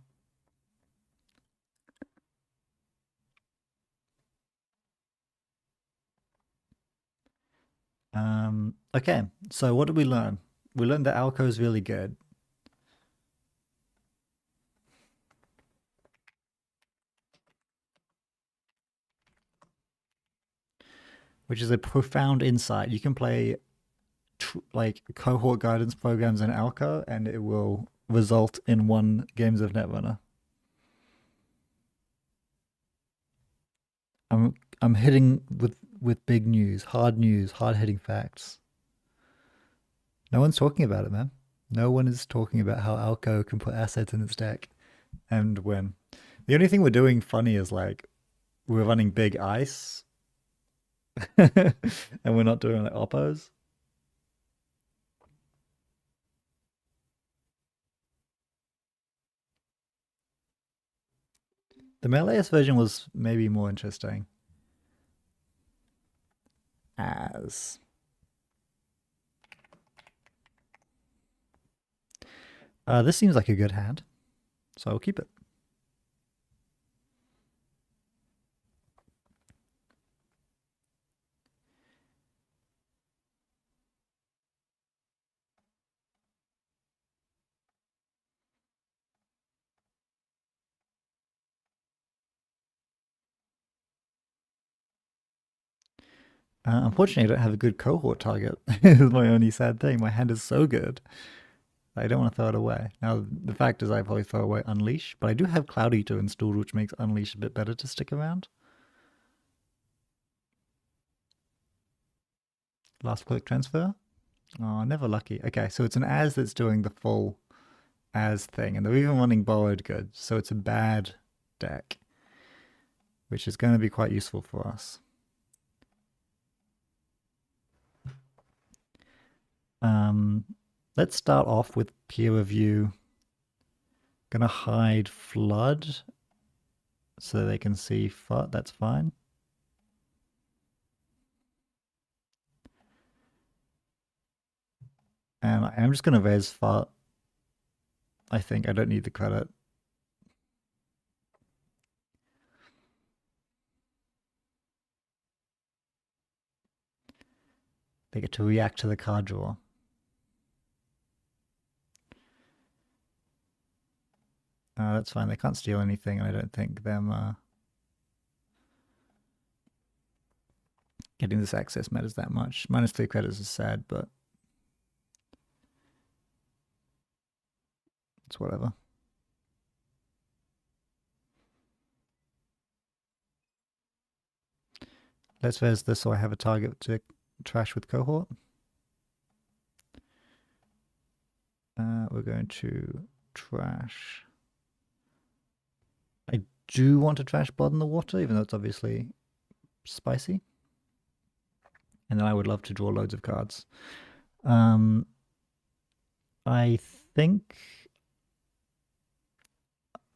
Okay, so what did we learn? We learned that Alcoa is really good. Which is a profound insight. You can play like cohort guidance programs in Alcoa and it will result in 1 games of Netrunner. I'm hitting with big news, hard hitting facts. No one's talking about it, man. No one is talking about how Alco can put assets in its deck and win. The only thing we're doing funny is like we're running big ice and we're not doing like oppos. The Melee's version was maybe more interesting. As this seems like a good hand, so I'll keep it. Unfortunately, I don't have a good cohort target. Is my only sad thing. My hand is so good. I don't want to throw it away. Now, the fact is I probably throw away Unleash, but I do have Cloud Eater installed, which makes Unleash a bit better to stick around. Last click transfer. Oh, never lucky. Okay, so it's an As that's doing the full As thing, and they're even running borrowed goods, so it's a bad deck, which is going to be quite useful for us. Let's start off with peer review. Gonna hide flood so they can see FUT, that's fine. And I'm just gonna res FUT. I think I don't need the credit. They get to react to the card draw. That's fine. They can't steal anything, and I don't think them getting this access matters that much. -3 credits is sad, but it's whatever. Let's res this so I have a target to trash with cohort. We're going to trash. I do want to trash Blood in the Water, even though it's obviously spicy. And then I would love to draw loads of cards. I think...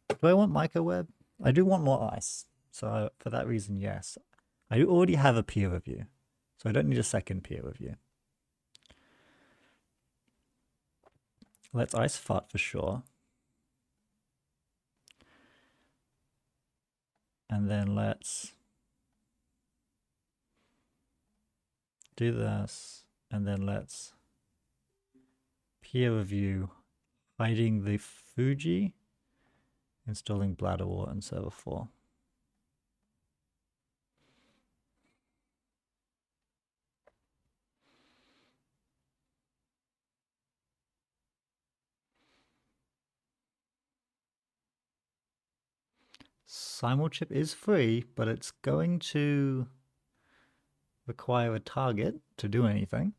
Do I want Microweb? I do want more ice. So for that reason, yes. I already have a peer review, so I don't need a second peer review. Let's ice fart for sure. And then let's do this. And then let's peer review hiding the Fuji, installing bladder water and server 4. Simulchip is free, but it's going to require a target to do anything.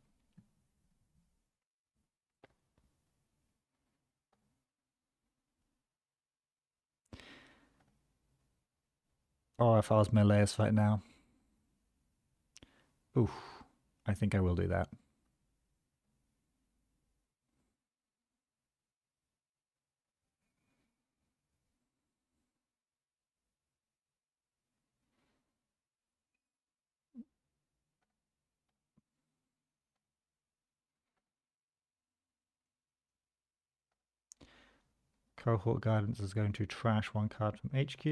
Or if I was Meleus right now. Oof, I think I will do that. Cohort Guidance is going to trash one card from HQ.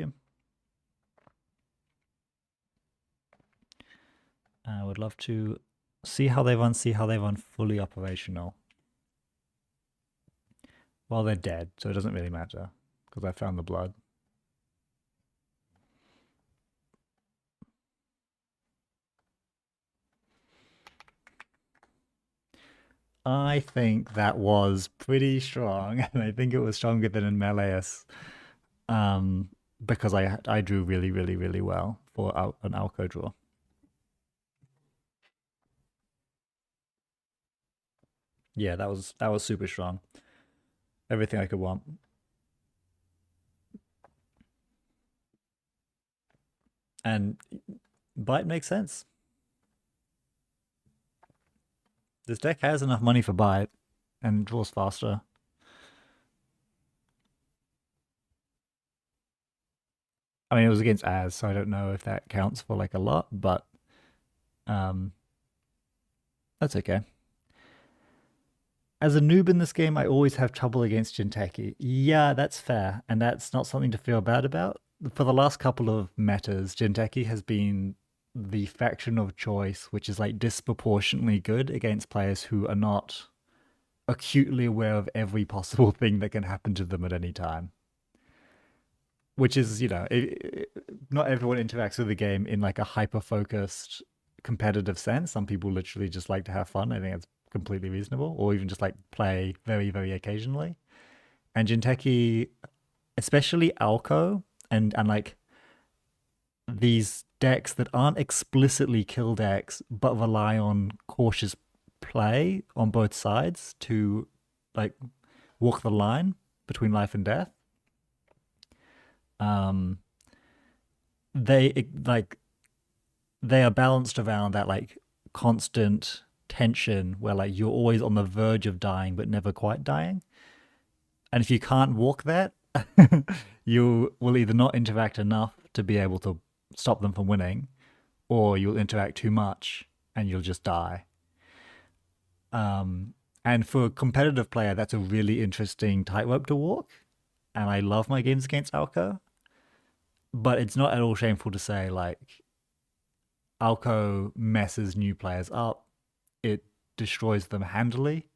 I would love to see how they run fully operational. Well, they're dead, so it doesn't really matter, because I found the blood. I think that was pretty strong, and I think it was stronger than in Meleus, because I drew really, really, really well for an Alco draw. Yeah, that was super strong. Everything I could want. And bite makes sense. This deck has enough money for bite and draws faster. I mean, it was against Az, so I don't know if that counts for like a lot, but that's okay. As a noob in this game, I always have trouble against Ginteki. Yeah, that's fair, and that's not something to feel bad about. For the last couple of metas, Ginteki has been the faction of choice, which is like disproportionately good against players who are not acutely aware of every possible thing that can happen to them at any time. Which is, not everyone interacts with the game in like a hyper-focused competitive sense. Some people literally just like to have fun. I think it's completely reasonable, or even just like play very, very occasionally. And Jinteki, especially Alco, and like these decks that aren't explicitly kill decks but rely on cautious play on both sides to like walk the line between life and death. They are balanced around that like constant tension where like you're always on the verge of dying but never quite dying. And if you can't walk that, you will either not interact enough to be able to stop them from winning, or you'll interact too much and you'll just die. And for a competitive player, that's a really interesting tightrope to walk. And I love my games against Alco. But it's not at all shameful to say, like, Alco messes new players up. It destroys them handily.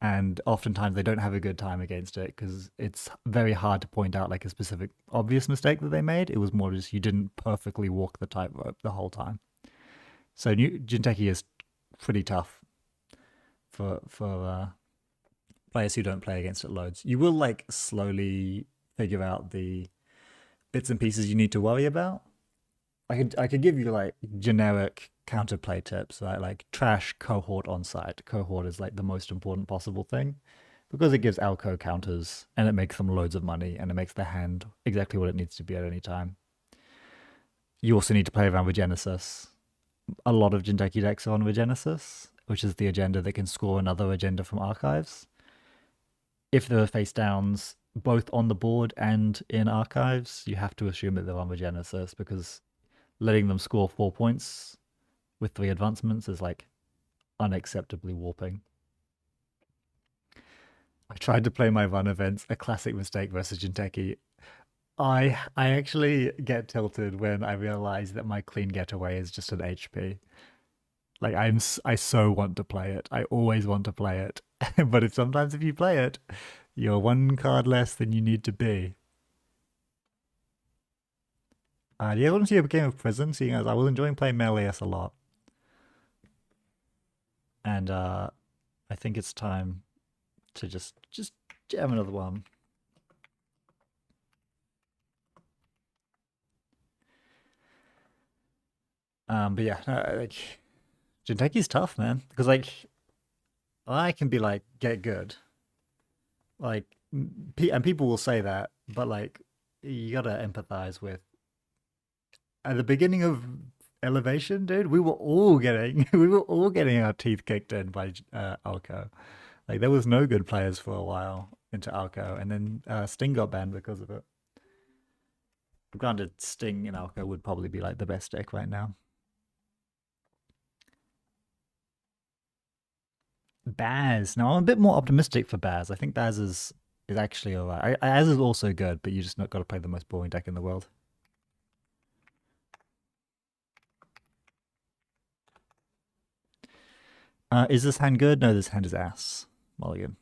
And oftentimes they don't have a good time against it because it's very hard to point out like a specific obvious mistake that they made. It was more just you didn't perfectly walk the tightrope the whole time. So Jinteki is pretty tough for players who don't play against it loads. You will like slowly figure out the bits and pieces you need to worry about. I could give you like generic counterplay tips, right? Like trash cohort on site. Cohort is like the most important possible thing because it gives Alco counters and it makes them loads of money and it makes the hand exactly what it needs to be at any time. You also need to play around with Genesis. A lot of Ginteki decks are on Regenesis, which is the agenda that can score another agenda from archives. If there are face downs, both on the board and in archives, you have to assume that they're Armogenesis because letting them score 4 points with 3 advancements is like unacceptably warping. I tried to play my run events, a classic mistake versus Ginteki. I actually get tilted when I realize that my clean getaway is just an HP. Like I so want to play it. I always want to play it. But if you play it, you're one card less than you need to be. Do you ever want to see a game of Prison? Seeing as I was enjoying playing Meleus a lot. And I think it's time to just jam another one. But yeah, like Jinteki's tough, man, because like I can be like get good, like, and people will say that, but like you gotta empathize with. At the beginning of Elevation, dude, we were all getting our teeth kicked in by Alco. Like there was no good players for a while into Alco, and then Sting got banned because of it. Granted, Sting and Alco would probably be like the best deck right now. Baz. Now I'm a bit more optimistic for Baz. I think Baz is actually alright. Az is also good, but you just not got to play the most boring deck in the world. Is this hand good? No, this hand is ass. Mulligan.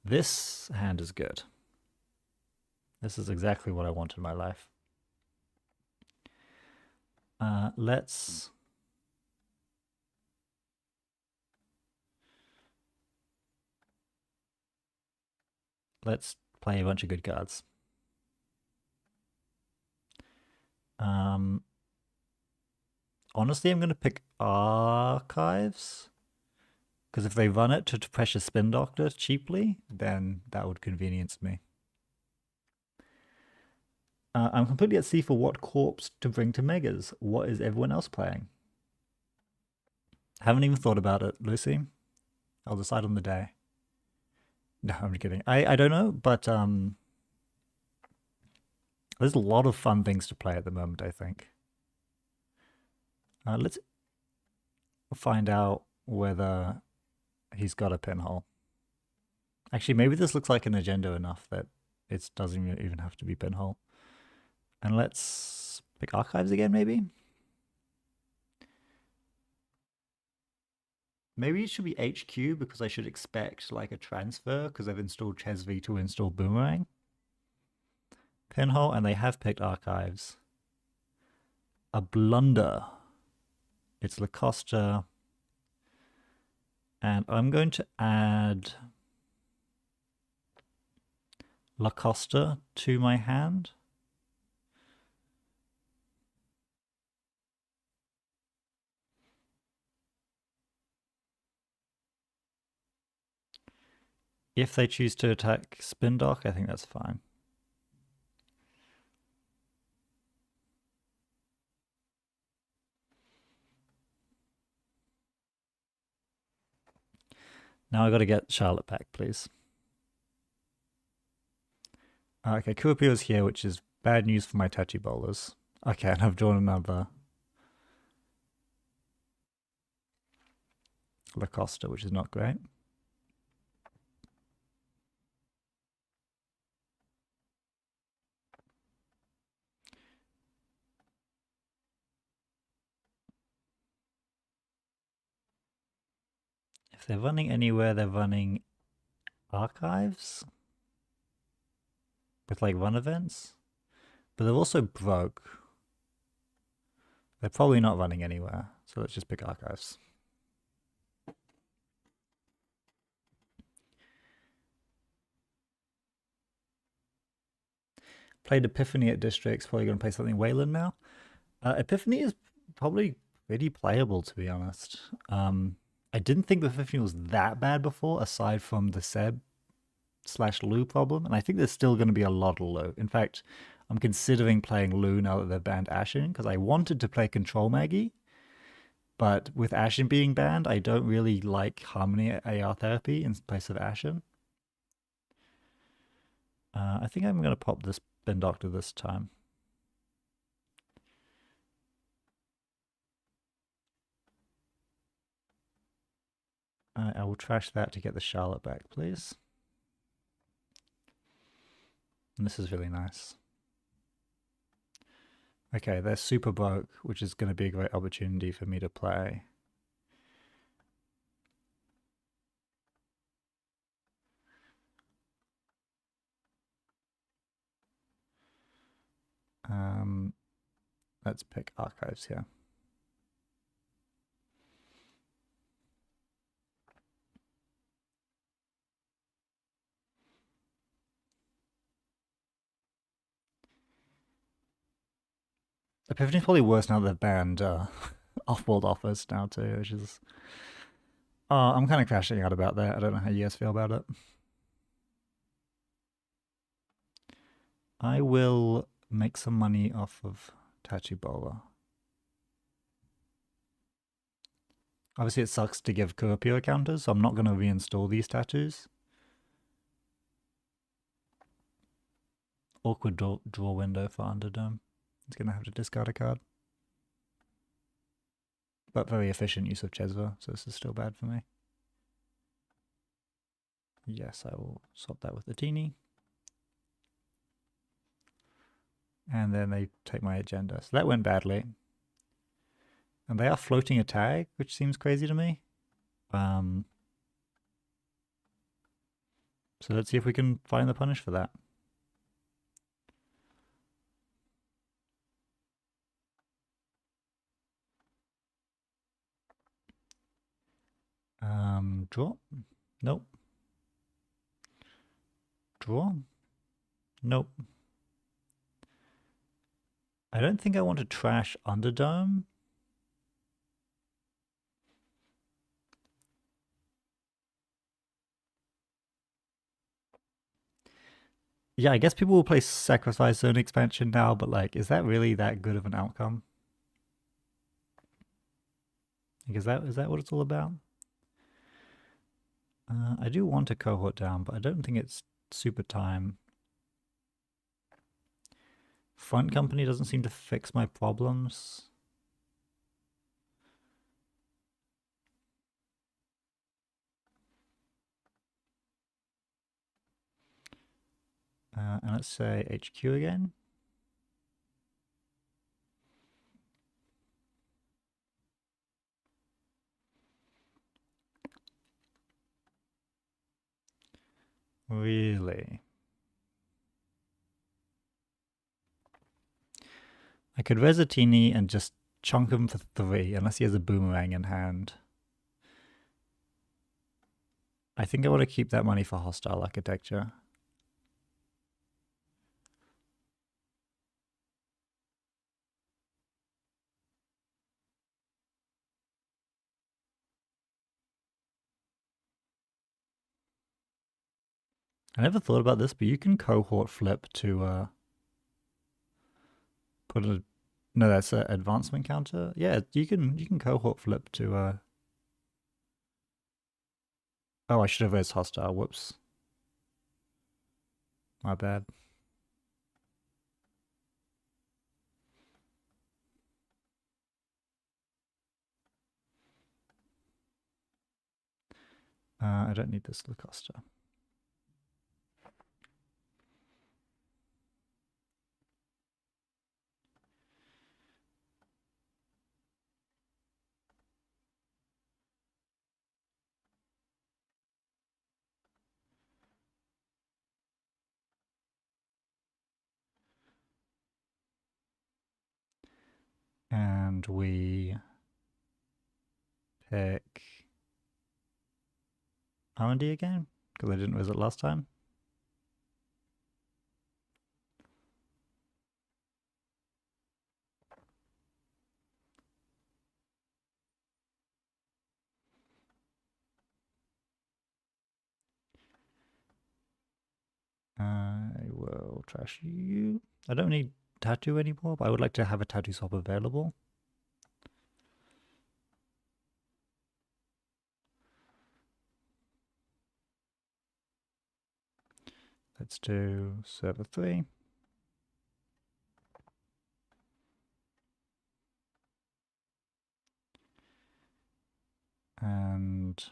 This hand is good. This is exactly what I want in my life. Let's play a bunch of good cards. Honestly, I'm going to pick Archives. Because if they run it to pressure Spin Doctor cheaply, then that would convenience me. I'm completely at sea for what corpse to bring to Megas. What is everyone else playing? Haven't even thought about it, Lucy. I'll decide on the day. No, I'm just kidding. I don't know, but there's a lot of fun things to play at the moment, I think. Let's find out whether he's got a pinhole. Actually, maybe this looks like an agenda enough that it doesn't even have to be pinhole. And let's pick Archives again, maybe? Maybe it should be HQ because I should expect like a transfer because I've installed Chesv to install Boomerang. Pinhole, and they have picked Archives. A blunder. It's Lacosta. And I'm going to add Lacosta to my hand. If they choose to attack Spin Dock, I think that's fine. Now I got to get Charlotte back, please. Okay, Kuopio's here, which is bad news for my touchy bowlers. Okay, and I've drawn another Lacosta, which is not great. If they're running anywhere, they're running Archives with like run events, but they're also broke. They're probably not running anywhere, so let's just pick Archives. Played Epiphany at Districts, probably going to play something Wayland now. Epiphany is probably pretty playable, to be honest. I didn't think Epiphany was that bad before, aside from the Seb/Lou problem, and I think there's still going to be a lot of Lou. In fact, I'm considering playing Lou now that they've banned Ashen, because I wanted to play Control Maggie, but with Ashen being banned, I don't really like Harmony AR Therapy in place of Ashen. I think I'm going to pop this bin doctor this time. I will trash that to get the Charlotte back, please. And this is really nice. Okay, they're super broke, which is going to be a great opportunity for me to play. Let's pick archives here. Epiphany's probably worse now that they've banned off-world offers now too, which is... Oh, I'm kind of crashing out about that. I don't know how you guys feel about it. I will make some money off of Tattoo Bowler. Obviously, it sucks to give Kuropure counters, so I'm not going to reinstall these tattoos. Awkward draw window for Underdome. It's going to have to discard a card. But very efficient use of Chesva, so this is still bad for me. Yes, I will swap that with the Teeny. And then they take my agenda. So that went badly. And they are floating a tag, which seems crazy to me. So let's see if we can find the punish for that. Draw? Nope. Draw? Nope. I don't think I want to trash Underdome. Yeah, I guess people will play Sacrifice Zone expansion now, but like, is that really that good of an outcome? Like, is that what it's all about? I do want a cohort down, but I don't think it's super time. Front company doesn't seem to fix my problems. And let's say HQ again. Really? I could Resatini and just chunk him for 3, unless he has a boomerang in hand. I think I want to keep that money for hostile architecture. I never thought about this, but you can cohort flip to put a... No, that's an advancement counter. Yeah, you can cohort flip to... Oh, I should have raised hostile. Whoops. My bad. I don't need this Lacosta. And we pick R&D again, because I didn't visit last time. I will trash you. I don't need tattoo anymore, but I would like to have a tattoo swap available. Let's do server 3. And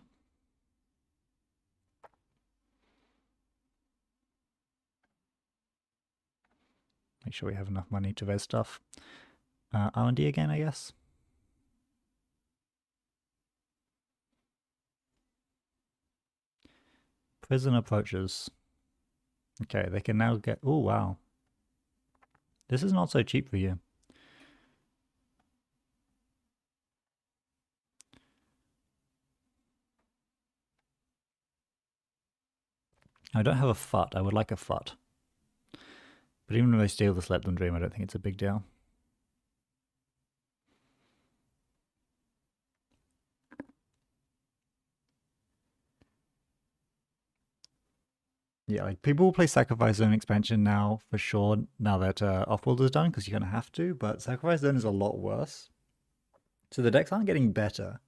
make sure we have enough money to res stuff. R&D again, I guess. Prison approaches. Okay, they can now get... Oh, wow. This is not so cheap for you. I don't have a FUT. I would like a FUT. But even if they steal this Let Them Dream, I don't think it's a big deal. Yeah, like people will play Sacrifice Zone expansion now for sure, now that Offworld is done, because you're going to have to, but Sacrifice Zone is a lot worse. So the decks aren't getting better.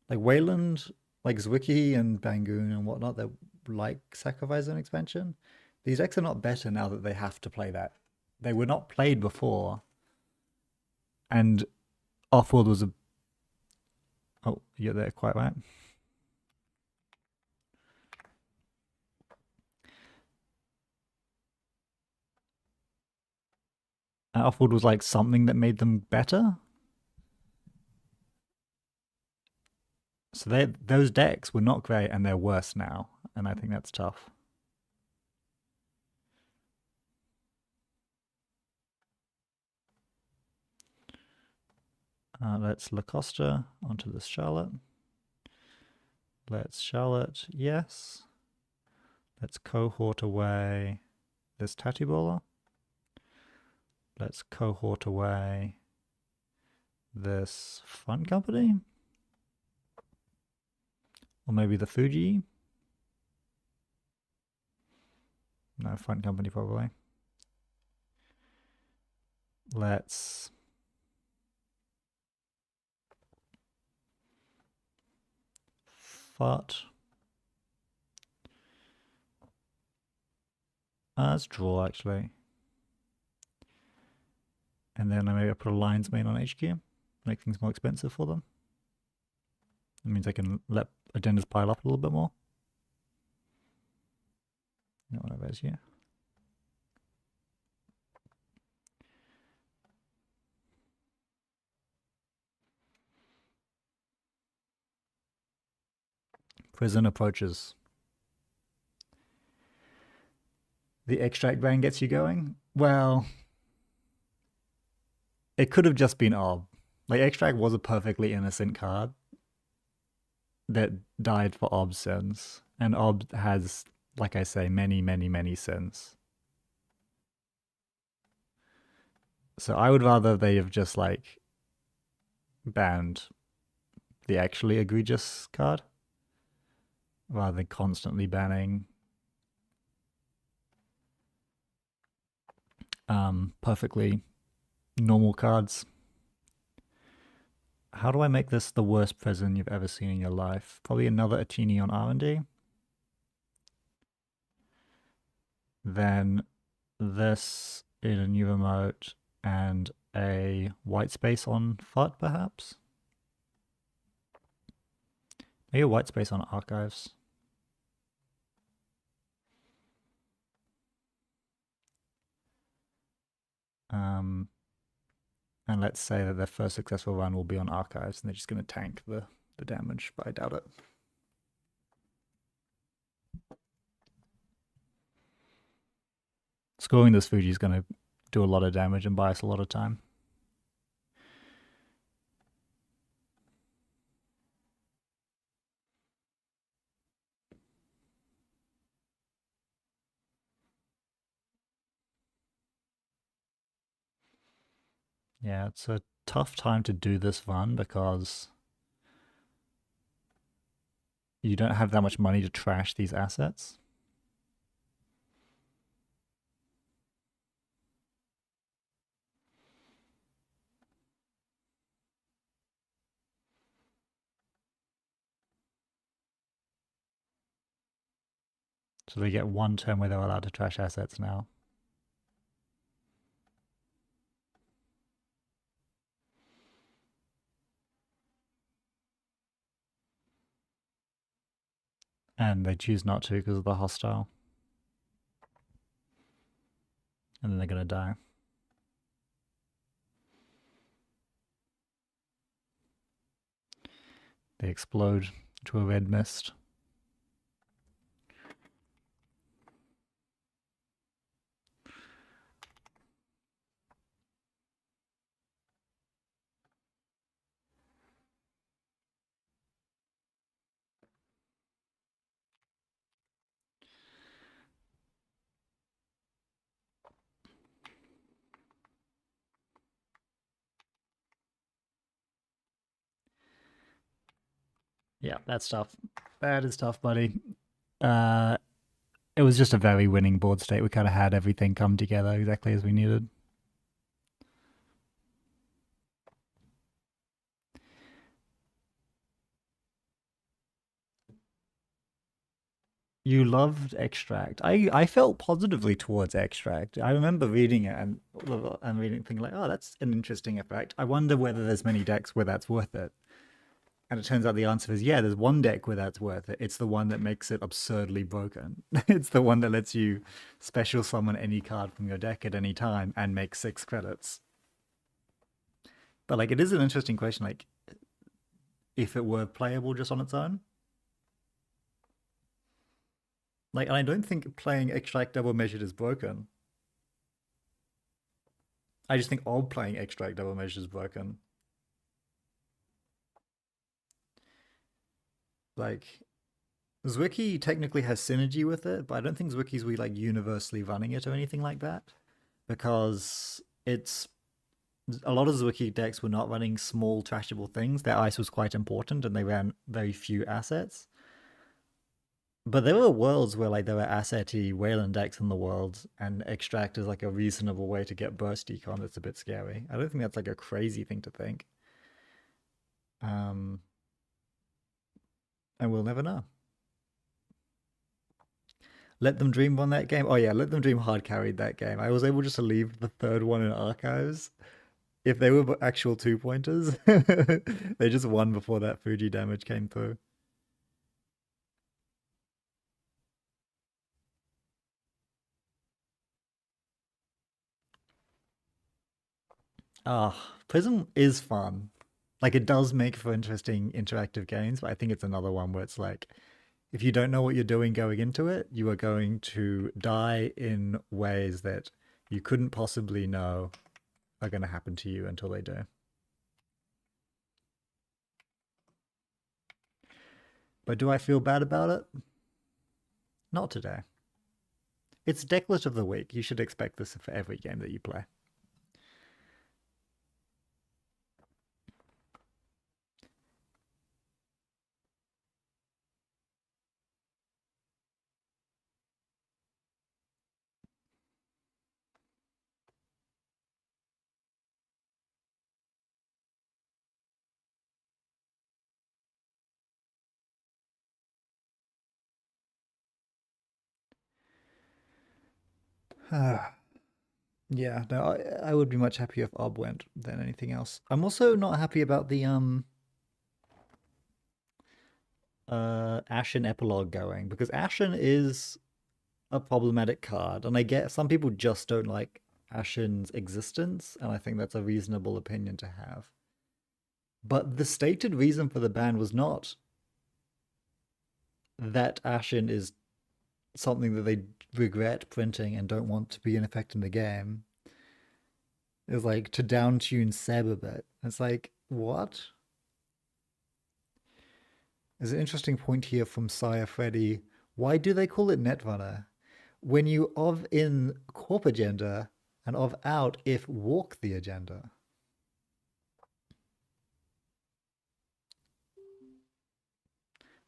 Like Wayland, like Zwicky and Bangoon and whatnot, they're like Sacrifice Zone expansion. These decks are not better now that they have to play that. They were not played before. And Offworld was a... Oh, you're there quite right. Offworld was like something that made them better. So those decks were not great and they're worse now. And I think that's tough. Let's Lacosta onto this Charlotte. Let's Charlotte, yes. Let's cohort away this Tattoo Bowler. Let's cohort away this Fun Company. Or maybe the Fuji. No, Fun Company probably. Let's... Fut. Let's draw actually. And then maybe I put a Lion's Mane on HQ. Make things more expensive for them. That means I can let agendas pile up a little bit more. No one of those here. Prison approaches. The extract ban gets you going? Well, it could have just been Ob. Like, extract was a perfectly innocent card that died for Ob's sins. And Ob has, like I say, many, many, many sins. So I would rather they have just, like, banned the actually egregious card rather than constantly banning perfectly normal cards. How do I make this the worst prison you've ever seen in your life? Probably another Atini on R&D. Then this in a new remote and a white space on FUT, perhaps? Maybe a white space on archives. And let's say that their first successful run will be on archives and they're just going to tank the damage, but I doubt it. Scoring this Fuji is going to do a lot of damage and buy us a lot of time. Yeah, it's a tough time to do this run because you don't have that much money to trash these assets. So they get one turn where they're allowed to trash assets now. And they choose not to because of the hostile. And then they're going to die. They explode into a red mist. Yeah, that's tough. That is tough, buddy. It was just a very winning board state. We kind of had everything come together exactly as we needed. You loved Extract. I felt positively towards Extract. I remember reading it and reading thinking like, oh, that's an interesting effect. I wonder whether there's many decks where that's worth it. And it turns out the answer is yeah, there's one deck where that's worth it. It's the one that makes it absurdly broken. It's the one that lets you special summon any card from your deck at any time and make 6 credits. But like, it is an interesting question. Like, if it were playable just on its own, like, and I don't think playing Extract Double Measured is broken. I just think all playing Extract Double Measured is broken. Like, Zwicky technically has synergy with it, but I don't think Zwicky's we like universally running it or anything like that because it's a lot of Zwicky decks were not running small trashable things. Their ice was quite important and they ran very few assets. But there were worlds where like there were asset-y Wayland decks in the world, and Extract is like a reasonable way to get burst econ that's a bit scary. I don't think that's like a crazy thing to think. Um, and we'll never know. Let Them Dream won that game. Oh yeah, Let Them Dream hard carried that game. I was able just to leave the third one in archives. If they were actual 2-pointers, they just won before that Fuji damage came through. Ah, Prism is fun. Like it does make for interesting interactive games, but I think it's another one where it's like if you don't know what you're doing going into it, you are going to die in ways that you couldn't possibly know are going to happen to you until they do. But do I feel bad about it? Not today. It's Decklet of the Week. You should expect this for every game that you play. Yeah, no, I would be much happier if Ob went than anything else. I'm also not happy about the Ashen epilogue going because Ashen is a problematic card, and I get some people just don't like Ashen's existence, and I think that's a reasonable opinion to have. But the stated reason for the ban was not that Ashen is something that they regret printing and don't want to be in effect in the game. It was like to downtune Seb a bit. It's like, what? There's an interesting point here from Sire Freddy. Why do they call it Netrunner? When you of in corp agenda and of out if walk the agenda.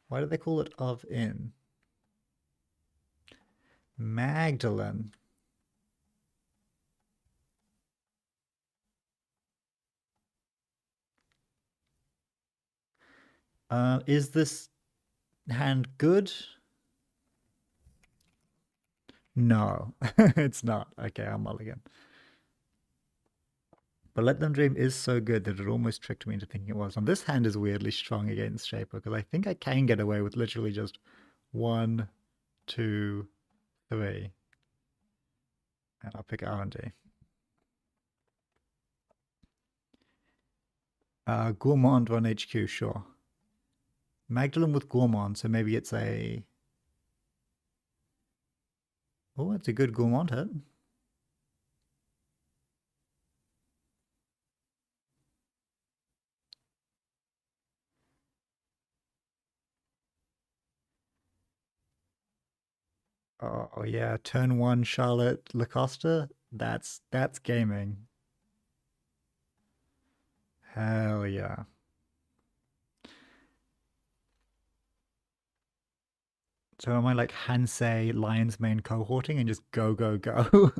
Why do they call it of in? Magdalene. Is this hand good? No, it's not. Okay, I'll mulligan. But Let Them Dream is so good that it almost tricked me into thinking it was. And this hand is weirdly strong against Shaper because I think I can get away with literally just 1, 2, 3. And I'll pick R&D. Gourmand on HQ, sure. Magdalene with Gourmand, so maybe it's a... Oh, it's a good Gourmand hit. Oh yeah, turn 1 Charlotte Lacosta. That's gaming. Hell yeah. So am I like Hansei Lion's Mane cohorting and just go, go, go?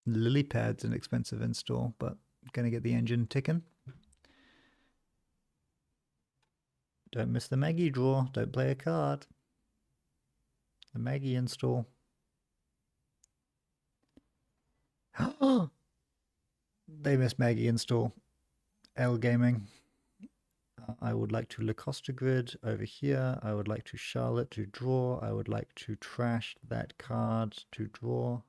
Lily Pad's an expensive install, but gonna get the engine ticking. Don't miss the Maggie draw. Don't play a card. The Maggie install. They missed Maggie install. L Gaming. I would like to Lacosta grid over here. I would like to Charlotte to draw. I would like to trash that card to draw.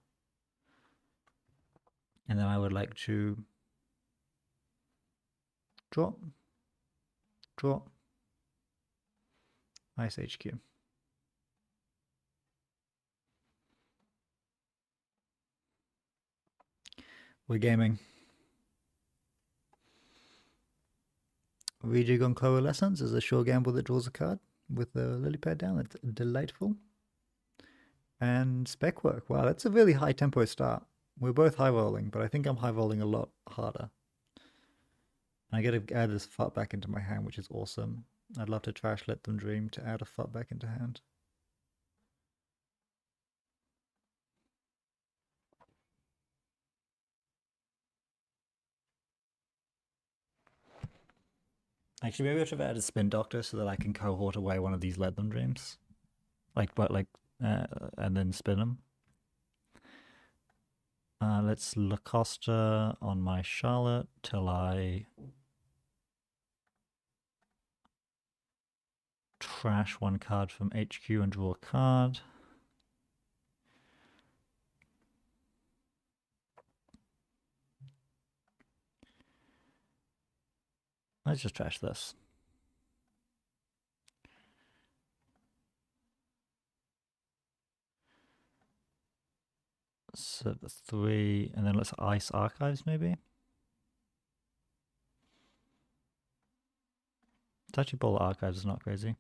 And then I would like to draw. Draw. Ice HQ. We're gaming. Rejig on Coalescence is a sure gamble that draws a card with the lily pad down. It's delightful. And spec work. Wow, that's a really high tempo start. We're both high rolling, but I think I'm high rolling a lot harder. I get to add this fart back into my hand, which is awesome. I'd love to trash Let Them Dream to add a fart back into hand. Actually, maybe I should have added Spin Doctor so that I can cohort away one of these Let Them Dreams. And then spin them. Let's Lacosta on my Charlotte till I trash one card from HQ and draw a card. Let's just trash this. So the 3, and then let's ice archives maybe. Touchy Ball archives is not crazy.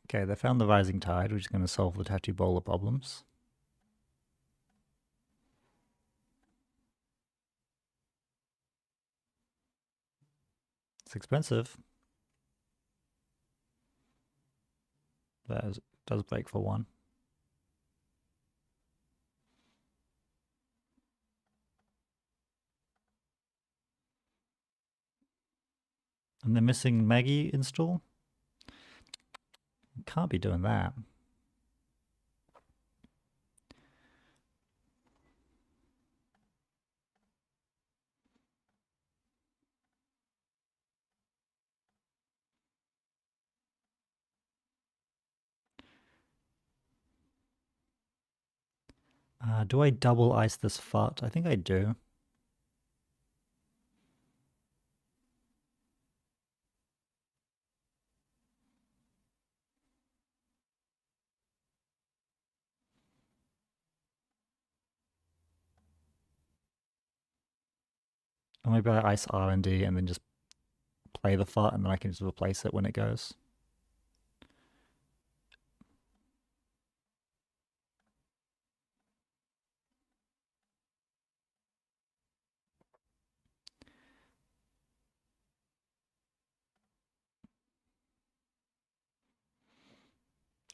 Okay, they found the Rising Tide, which is going to solve the Tattoo Bowler problems. It's expensive. That does break for 1. And they're missing Maggie install? Can't be doing that. Do I double ice this fart? I think I do. Or maybe I ice R&D and then just play the fart and then I can just replace it when it goes.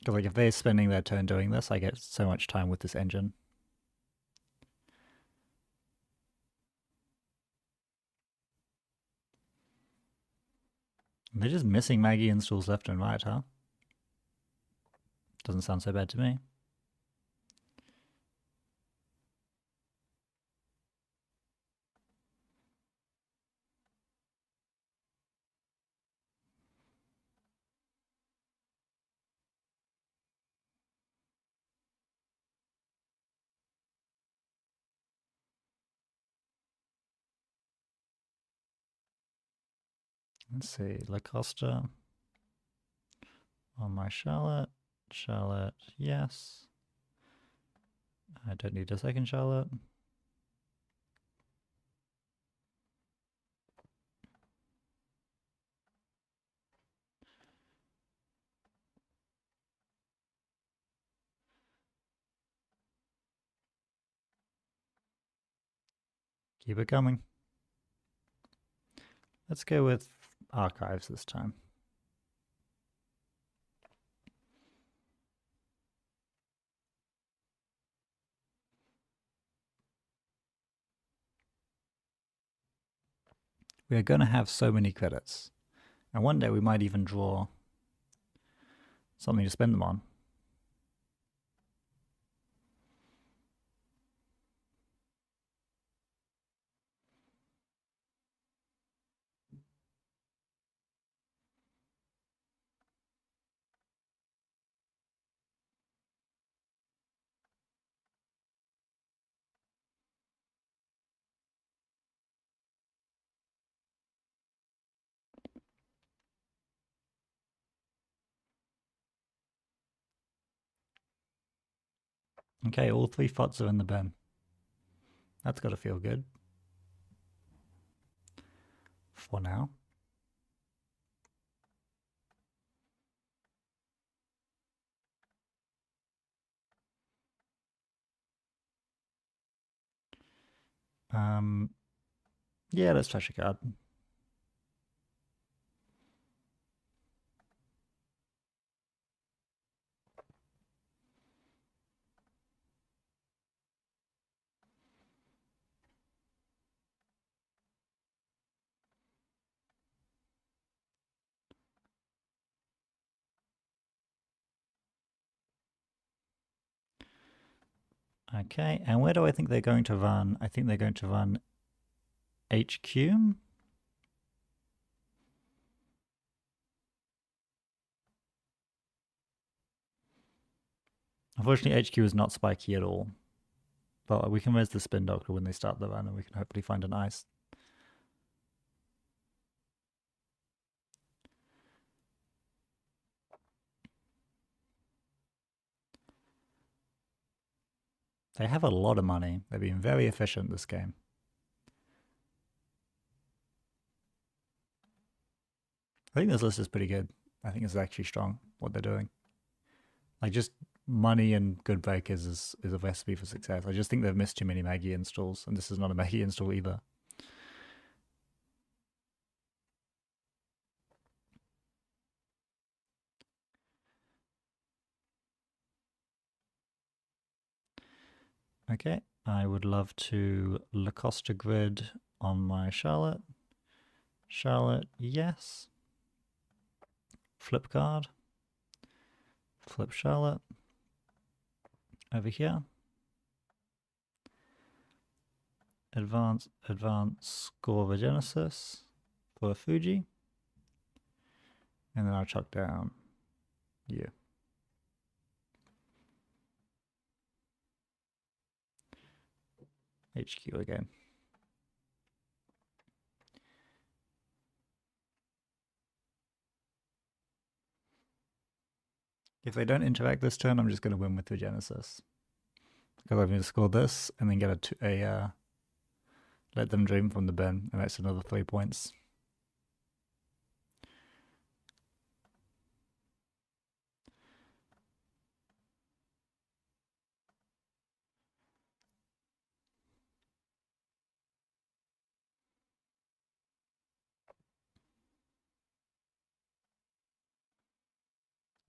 Because like if they're spending their turn doing this, I get so much time with this engine. They're just missing Maggie installs left and right, huh? Doesn't sound so bad to me. Let's see, Lacosta on my Charlotte. Charlotte, yes. I don't need a second Charlotte. Keep it coming. Let's go with archives this time. We are going to have so many credits. And one day we might even draw something to spend them on. Okay, all 3 FOTs are in the bin. That's got to feel good. For now. Yeah, let's touch a card. Okay, and where do I think they're going to run? I think they're going to run HQ. Unfortunately, HQ is not spiky at all. But we can raise the Spin Doctor when they start the run, and we can hopefully find an ice. They have a lot of money. They've been very efficient this game. I think this list is pretty good. I think it's actually strong, what they're doing. Like, just money and good breakers is a recipe for success. I just think they've missed too many Maggie installs, and this is not a Maggie install either. Okay, I would love to Lacosta grid on my Charlotte. Charlotte, yes. Flip card. Flip Charlotte. Over here. Advance Score Genesis for Fuji. And then I'll chuck down you. HQ again. If they don't interact this turn, I'm just going to win with the Genesis. Because I'm going to score this and then get a Let Them Dream from the bin, and that's another 3 points.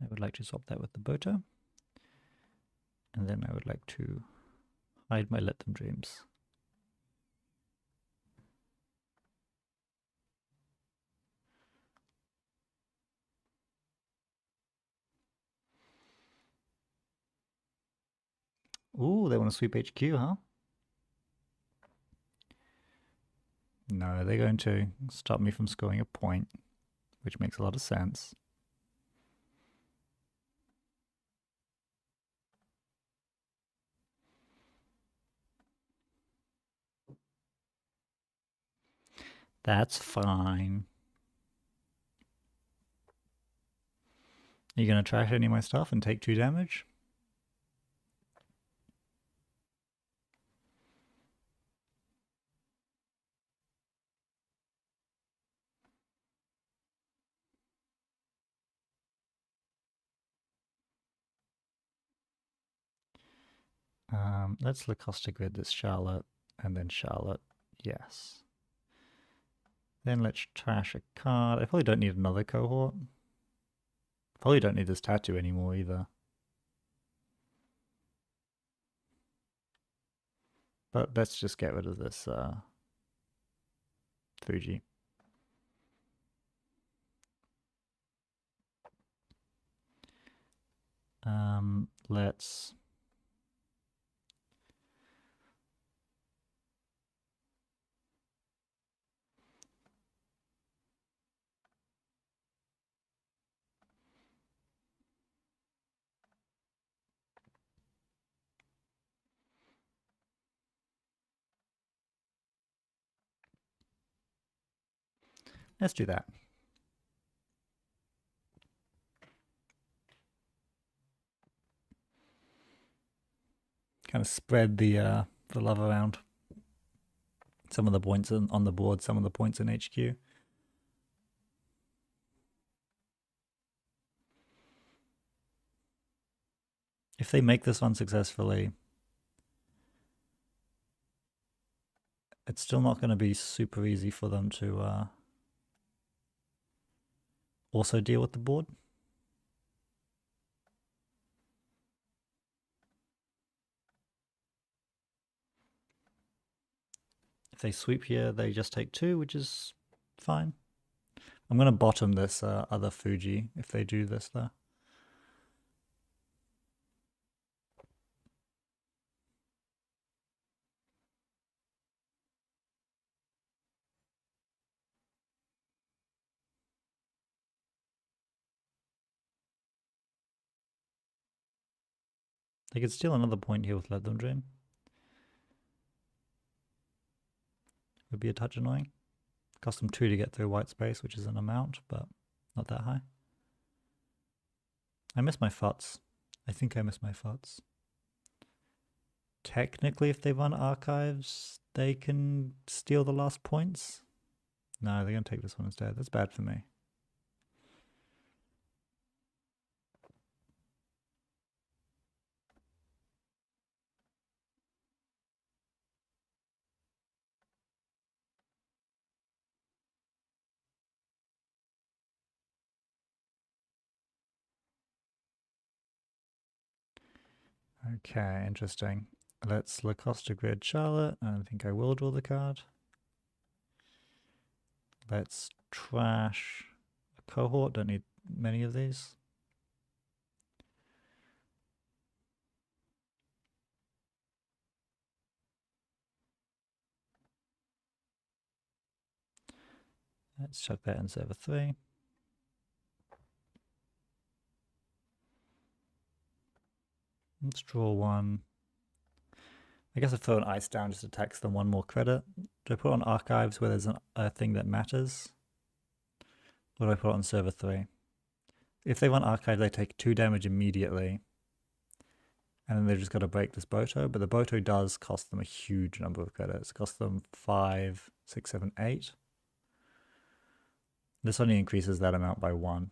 I would like to swap that with the Boto. And then I would like to hide my Let Them Dreams. Ooh, they want to sweep HQ, huh? No, they're going to stop me from scoring a point, which makes a lot of sense. That's fine. Are you going to trash any of my stuff and take 2 damage? Let's Lacosta Grid this Charlotte, and then Charlotte. Yes. Then let's trash a card. I probably don't need another cohort. Probably don't need this tattoo anymore either. But let's just get rid of this Fuji. Let's do that. Kind of spread the love around. Some of the points on the board, some of the points in HQ. If they make this one successfully, it's still not going to be super easy for them to also deal with the board. If they sweep here, they just take 2, which is fine. I'm going to bottom this other Fuji if they do this though. They could steal another point here with Let Them Dream. Would be a touch annoying. Cost them 2 to get through white space, which is an amount, but not that high. I miss my futs. I think I miss my futs. Technically, if they run archives, they can steal the last points. No, they're going to take this one instead. That's bad for me. Okay, interesting. Let's Lacosta Grid Charlotte. I think I will draw the card. Let's trash a cohort. Don't need many of these. Let's chuck that in server 3. Let's draw 1. I guess I throw an ice down just to tax them 1 more credit. Do I put on archives where there's a thing that matters? Or do I put it on server 3? If they want archive, they take 2 damage immediately. And then they've just got to break this Boto. But the Boto does cost them a huge number of credits. It costs them 5, 6, 7, 8. This only increases that amount by 1.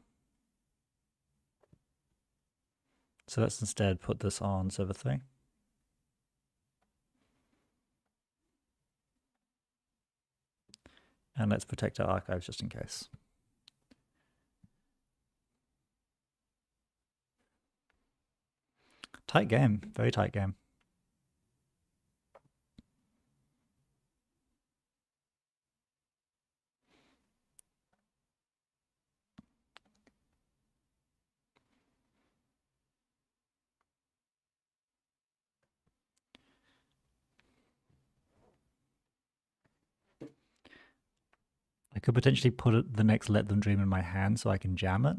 So let's instead put this on server 3. And let's protect our archives just in case. Tight game. Very tight game. I could potentially put the next Let Them Dream in my hand so I can jam it.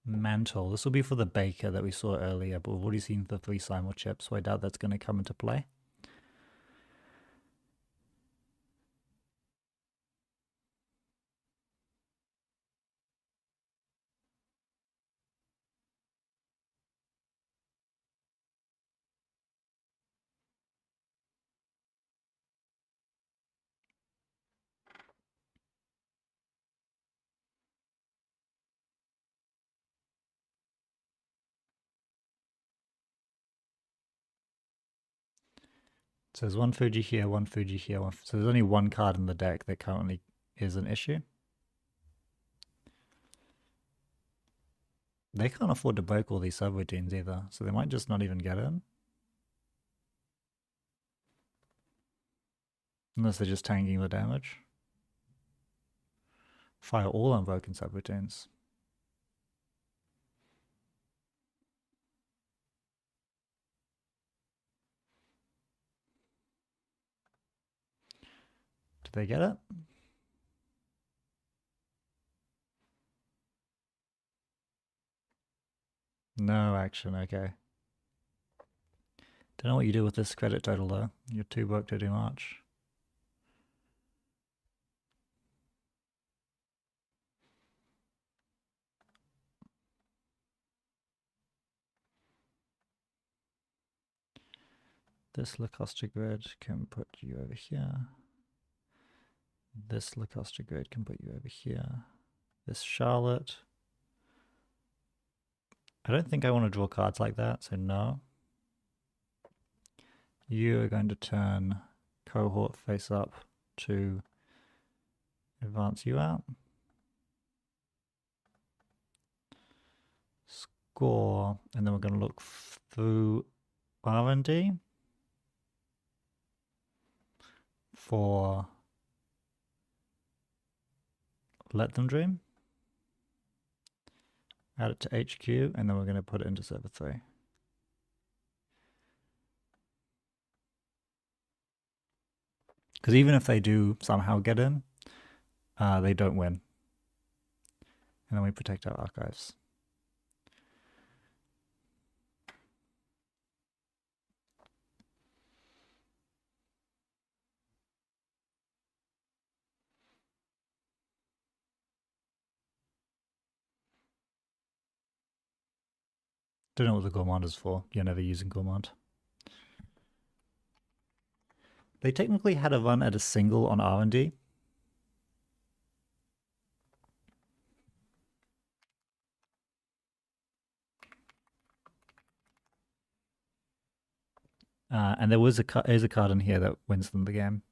Mantle. This will be for the Baker that we saw earlier, but we've already seen the 3 Simul chips, so I doubt that's going to come into play. So there's one Fuji here, one Fuji here, so there's only one card in the deck that currently is an issue. They can't afford to break all these subroutines either, so they might just not even get in. Unless they're just tanking the damage. Fire all unbroken subroutines. Did they get it? No action, okay. Don't know what you do with this credit total though. You're too broke to do much. This Lacoste grid can put you over here. This Lacoste grid can put you over here. This Charlotte. I don't think I want to draw cards like that, so no. You are going to turn Cohort face up to advance you out. Score, and then we're going to look through R&D for Let Them Dream. Add it to HQ, and then we're going to put it into server 3. Because even if they do somehow get in, they don't win. And then we protect our archives. Don't know what the Gourmand is for. You're never using Gourmand. They technically had a run at a single on R&D. And there was a card in here that wins them the game.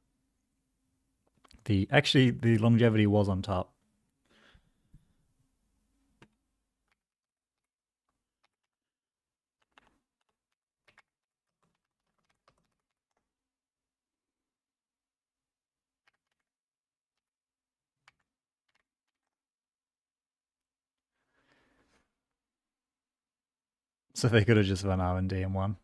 Actually, the longevity was on top. So they could have just run R&D and won.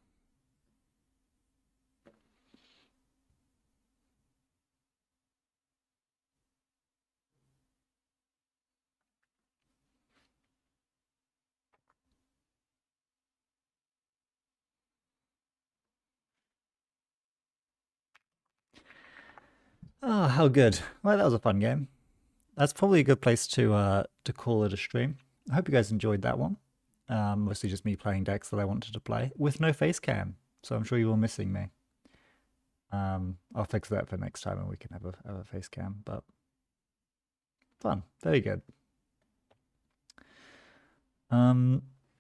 Oh, how good. Well, that was a fun game. That's probably a good place to call it a stream. I hope you guys enjoyed that one. Mostly just me playing decks that I wanted to play with no face cam. So I'm sure you were missing me. I'll fix that for next time and we can have a face cam, but fun. Very good.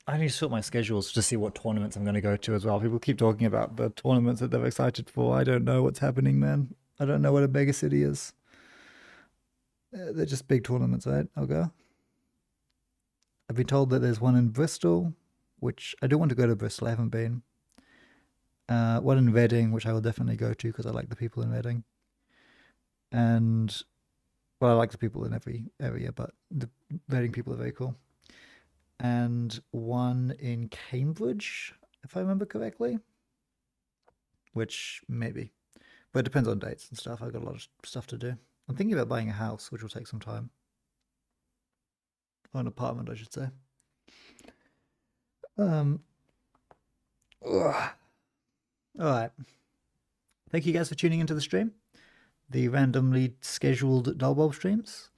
I need to sort my schedules to see what tournaments I'm going to go to as well. People keep talking about the tournaments that they're excited for. I don't know what's happening, man. I don't know what a mega city is. They're just big tournaments, right? I'll go. I've been told that there's one in Bristol, which I do want to go to Bristol. I haven't been. One in Reading, which I will definitely go to because I like the people in Reading. And, well, I like the people in every area, but the Reading people are very cool. And one in Cambridge, if I remember correctly, which maybe, but it depends on dates and stuff. I've got a lot of stuff to do. I'm thinking about buying a house, which will take some time, or an apartment, I should say. Um, ugh. All right. Thank you guys for tuning into the stream, the randomly scheduled Dull Bulb streams.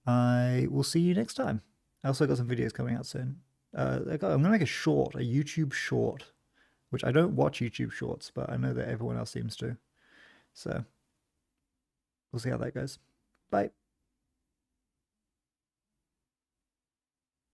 I will see you next time. I also got some videos coming out soon. I'm going to make a short, a YouTube short, which I don't watch YouTube shorts, but I know that everyone else seems to. So we'll see how that goes. Bye.